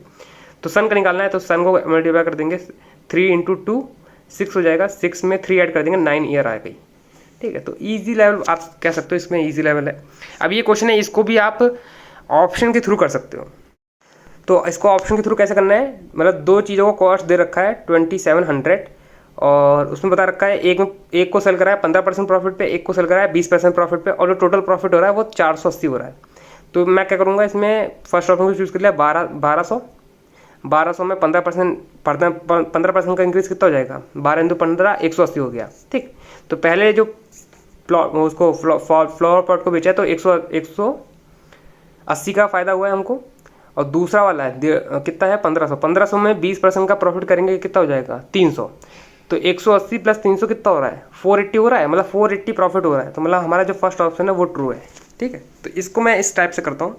तो सन का निकालना है, तो सन को मल्टीप्लाई कर देंगे 3 इंटू 2 6 हो जाएगा। 6 में 3 ऐड कर देंगे, 9 ईयर आ गई। ठीक है, तो ईजी लेवल आप कह सकते हो, इसमें ईजी लेवल है। अब ये क्वेश्चन है, इसको भी आप ऑप्शन के थ्रू कर सकते हो। तो इसको ऑप्शन के थ्रू कैसे करना है, मतलब 2 चीज़ों को कॉस्ट दे रखा है 2700, और उसमें बता रखा है एक को सेल करा है 15% प्रॉफिट पे, एक को सेल करा है 20% प्रॉफिट पे, और जो टोटल प्रॉफिट हो रहा है वो 480 हो रहा है। तो मैं क्या करूँगा, इसमें फर्स्ट ऑप्शन को चूज़ कर लिया 1200 में 15% का इंक्रीज कितना हो जाएगा, 12 इंटू 15 180 हो गया। ठीक, तो पहले जो प्लॉट उसको फ्लोर प्लॉट को बेचा है तो 180 का फ़ायदा हुआ है हमको, और दूसरा वाला है कितना है 1500 में 20% का प्रॉफिट करेंगे कितना हो जाएगा 300। तो 180 प्लस 300 कितना हो रहा है 480 हो रहा है, मतलब 480 प्रॉफिट हो रहा है। तो मतलब हमारा जो फर्स्ट ऑप्शन है वो ट्रू है। ठीक है, तो इसको मैं इस टाइप से करता हूँ,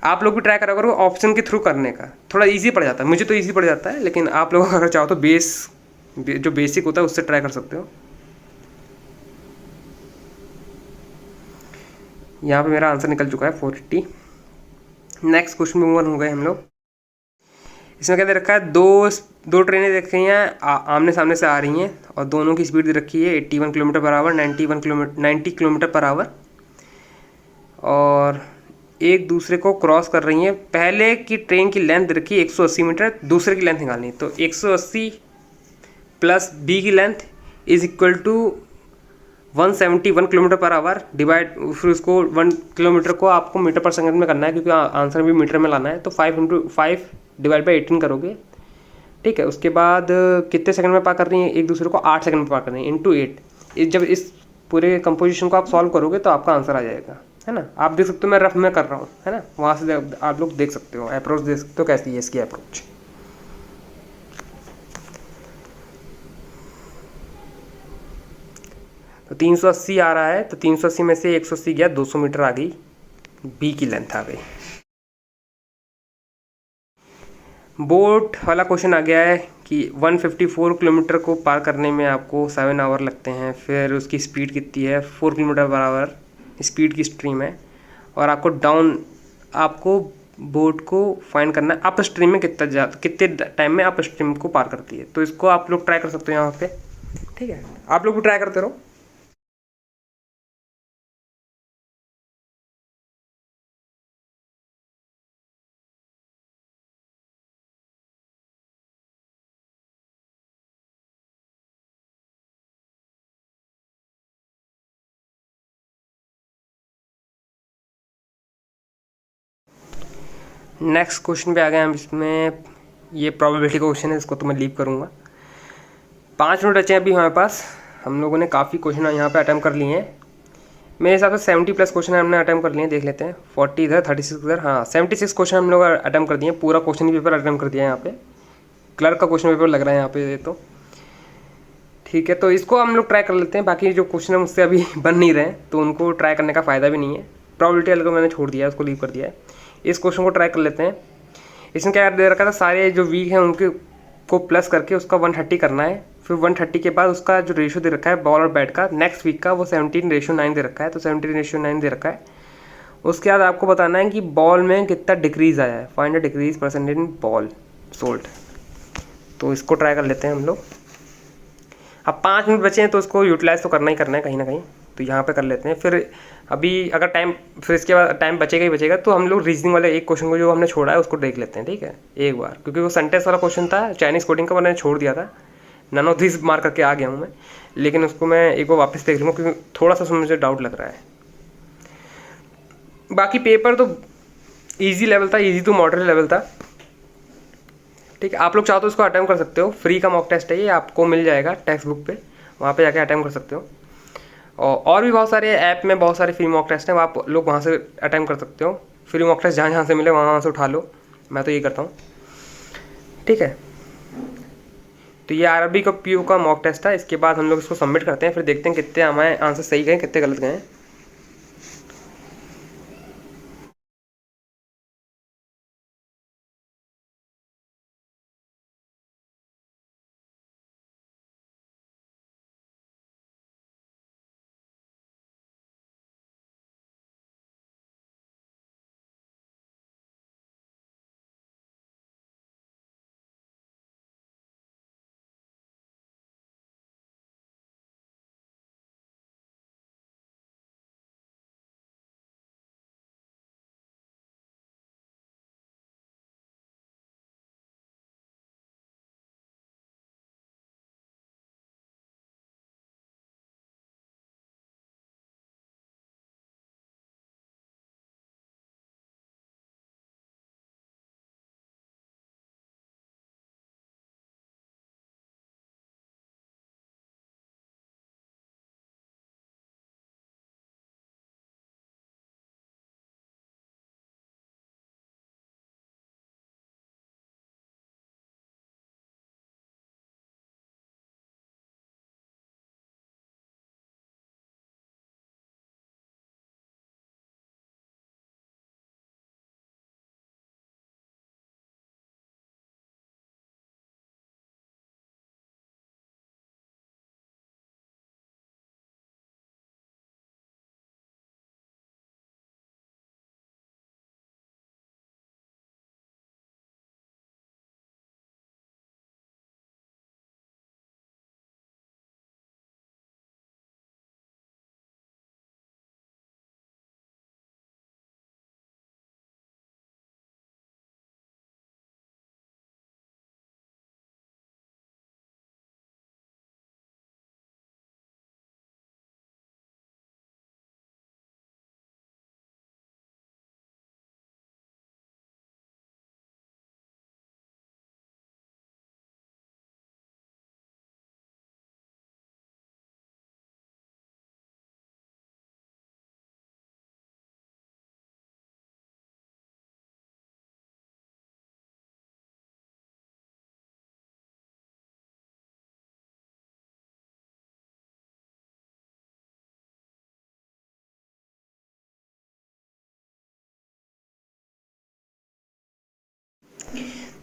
आप लोग भी ट्राई करा करो ऑप्शन के थ्रू करने का, थोड़ा इजी पड़ जाता है, मुझे तो इजी पड़ जाता है, लेकिन आप लोग अगर चाहो तो जो बेसिक होता है उससे ट्राई कर सकते हो। यहाँ पे मेरा आंसर निकल चुका है 480। नेक्स्ट क्वेश्चन में मूव हो गए हम लोग। इसमें क्या दे रखा है, दो ट्रेनें देख रही हैं, आमने सामने से आ रही हैं, और दोनों की स्पीड दे रखी है 81 kilometre per our, 90 kilometre per our, और एक दूसरे को क्रॉस कर रही हैं। पहले की ट्रेन की लेंथ दे रखी है 180 मीटर, दूसरे की लेंथ निकालनी है। तो 180 प्लस बी की length is equal to 171 kilometre per hour divide, फिर उसको 1 किलोमीटर को आपको मीटर पर सेकंड में करना है, क्योंकि आंसर भी मीटर में लाना है। तो 5 डिवाइड बाई 18 करोगे। ठीक है, उसके बाद कितने सेकंड में पार कर रही हैं एक दूसरे को, 8 सेकंड में पार कर रही हैं, इंटू 8। जब इस पूरे कंपोजिशन को आप सॉल्व करोगे तो आपका आंसर आ जाएगा, है ना। आप देख सकते हो मैं रफ में कर रहा हूँ, है ना, वहाँ से आप लोग देख सकते हो, अप्रोच देख सकते हो कैसी है इसकी अप्रोच। तो 380 आ रहा है, तो 380 में से 180 गया, 200 मीटर आ गई, बी की लेंथ आ गई। बोट वाला क्वेश्चन आ गया है कि 154 किलोमीटर को पार करने में आपको 7 आवर लगते हैं, फिर उसकी स्पीड कितनी है 4 किलोमीटर पर आवर स्पीड की स्ट्रीम है, और आपको बोट को फाइंड करना है अप स्ट्रीम में कितने टाइम में अप स्ट्रीम को पार करती है। तो इसको आप लोग ट्राई कर सकते हो यहाँ पे। ठीक है, आप लोग भी ट्राई करते रहो। नेक्स्ट क्वेश्चन पे आ गए हम। इसमें ये प्रोबेबिलिटी का क्वेश्चन है, इसको तो मैं लीव करूँगा। 5 मिनट बचे हैं अभी हमारे पास। हम लोगों ने काफ़ी क्वेश्चन यहाँ पे अटैम्प्ट कर लिए हैं। मेरे हिसाब से 70+ क्वेश्चन हमने अटैम्प्ट कर लिए हैं। देख लेते हैं, 40 इधर, 36 इधर, हाँ 76 क्वेश्चन हम लोग अटैम्प्ट कर दिए हैं। पूरा क्वेश्चन पेपर अटैम्प्ट कर दिया है यहाँ पे। क्लर्क का क्वेश्चन पेपर लग रहा है यहाँ पे ये तो। ठीक है, तो इसको हम लोग ट्राई कर लेते हैं। बाकी जो क्वेश्चन है मुझसे अभी बन नहीं रहे हैं, तो उनको ट्राई करने का फ़ायदा भी नहीं है। प्रोबेबिलिटी वाले को मैंने छोड़ दिया है, उसको लीव कर दिया है। इस क्वेश्चन को ट्राई कर लेते हैं। इसमें क्या दे रखा था, सारे जो वीक हैं उनके को प्लस करके उसका 130 करना है। फिर 130 के बाद उसका जो रेशियो दे रखा है बॉल और बैट का नेक्स्ट वीक का, वो 17:9 दे रखा है, तो 17:9 दे रखा है। उसके बाद आपको बताना है कि बॉल में कितना डिक्रीज आया है। Find the decrease % in ball sold. तो इसको ट्राई कर लेते हैं हम लोग। अब 5 मिनट बचे हैं तो उसको यूटिलाइज तो करना ही करना है कहीं ना कहीं, तो यहाँ पे कर लेते हैं। फिर अभी अगर टाइम, फिर इसके बाद टाइम बचेगा ही बचेगा, तो हम लोग रीजनिंग वाले एक क्वेश्चन को जो हमने छोड़ा है उसको देख लेते हैं, ठीक है, एक बार। क्योंकि वो सेंटेंस वाला क्वेश्चन था, चाइनीज़ कोडिंग का, मैंने छोड़ दिया था। नन ऑफ दिस मार्क करके आ गया हूँ मैं, लेकिन उसको मैं एक बार वापस देख लूँगा क्योंकि थोड़ा सा उसमें मुझे डाउट लग रहा है। बाकी पेपर तो ईजी लेवल था, ईजी टू मॉडरेट लेवल था। ठीक है, आप लोग चाहो तो इसको अटेम्प्ट कर सकते हो। फ्री का मॉक टेस्ट है ये, आपको मिल जाएगा टेक्स्ट बुक पे, वहाँ पे जाके अटेम्प्ट कर सकते हो। और भी बहुत सारे ऐप में बहुत सारे फ्री मॉक टेस्ट हैं, आप लोग वहाँ से अटेम्प्ट कर सकते हो। फ्री मॉक टेस्ट जहाँ जहाँ से मिले वहाँ से उठा लो। मैं तो ये करता हूँ, ठीक है। तो ये आरआरबी का पीओ का मॉक टेस्ट था। इसके बाद हम लोग इसको सबमिट करते हैं, फिर देखते हैं कितने हमारे आंसर सही गए, कितने गलत गए।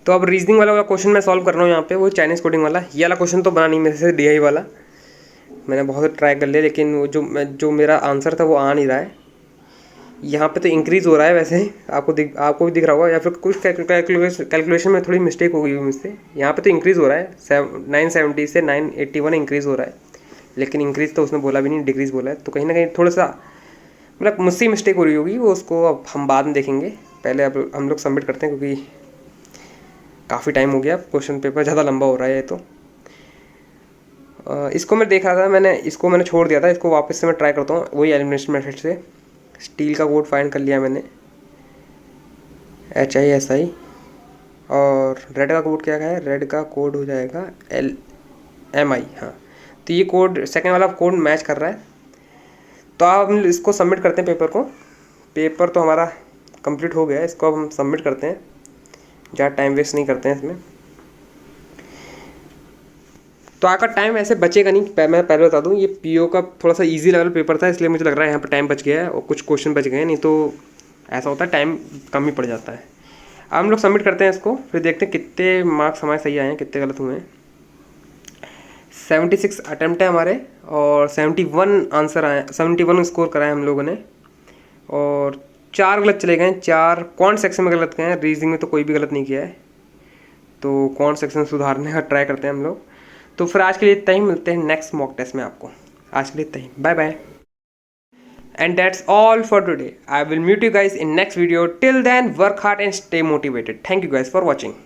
तो अब रीजनिंग वाला क्वेश्चन मैं सॉल्व कर रहा हूँ यहाँ पे, वो चाइनीज़ कोडिंग वाला। ये वाला क्वेश्चन तो बना नहीं मेरे से, डीआई वाला मैंने बहुत ट्राई कर लिया, लेकिन वो जो मेरा आंसर था वो आ नहीं रहा है। यहाँ पे तो इंक्रीज़ हो रहा है वैसे, आपको भी दिख रहा होगा, या फिर कुछ कैलकुलेशन में थोड़ी मिस्टेक हो गई मुझसे। यहाँ पे तो इंक्रीज़ हो रहा है, 970 से 981 इंक्रीज़ हो रहा है, लेकिन इंक्रीज़ तो उसने बोला भी नहीं, डिक्रीज़ बोला है। तो कहीं ना कहीं थोड़ा सा मतलब मुझसे ही मिस्टेक हो रही होगी, वो उसको अब हम बाद में देखेंगे। पहले अब हम लोग सबमिट करते हैं, क्योंकि काफ़ी टाइम हो गया, क्वेश्चन पेपर ज़्यादा लंबा हो रहा है ये तो। इसको मैं देख रहा था, इसको मैंने छोड़ दिया था, इसको वापस से मैं ट्राई करता हूँ वही एलिमिनेशन मेथड से। स्टील का कोड फाइंड कर लिया मैंने, HISI। और रेड का कोड क्या है, रेड का कोड हो जाएगा MI, हाँ। तो ये कोड सेकंड वाला कोड मैच कर रहा है। तो अब हम इसको सबमिट करते हैं पेपर को। पेपर तो हमारा कंप्लीट हो गया है, इसको अब हम सबमिट करते हैं, ज़्यादा टाइम वेस्ट नहीं करते हैं इसमें। तो आपका टाइम ऐसे बचेगा नहीं, मैं पहले बता दूं, ये PO का थोड़ा सा इजी लेवल पेपर था, इसलिए मुझे लग रहा है यहाँ पर टाइम बच गया है और कुछ क्वेश्चन बच गए हैं, नहीं तो ऐसा होता है टाइम कम ही पड़ जाता है। अब हम लोग सबमिट करते हैं इसको, फिर देखते हैं कितने मार्क्स हमारे सही आए हैं, कितने गलत हुए हैं। 76 अटैम्प्ट है हमारे और 71 आंसर आए, 71 स्कोर कराए हम लोगों ने, और 4 गलत चले गए हैं। 4 कौन सेक्शन में गलत गए हैं, रीजनिंग में तो कोई भी गलत नहीं किया है, तो कौन सेक्शन सुधारने का ट्राई करते हैं हम लोग। तो फिर आज के लिए इतना ही, मिलते हैं नेक्स्ट मॉक टेस्ट में आपको। आज के लिए इतना ही, bye bye. And that's all for today. I will meet you guys in next video. Till then, work hard and stay motivated. Thank you guys for watching.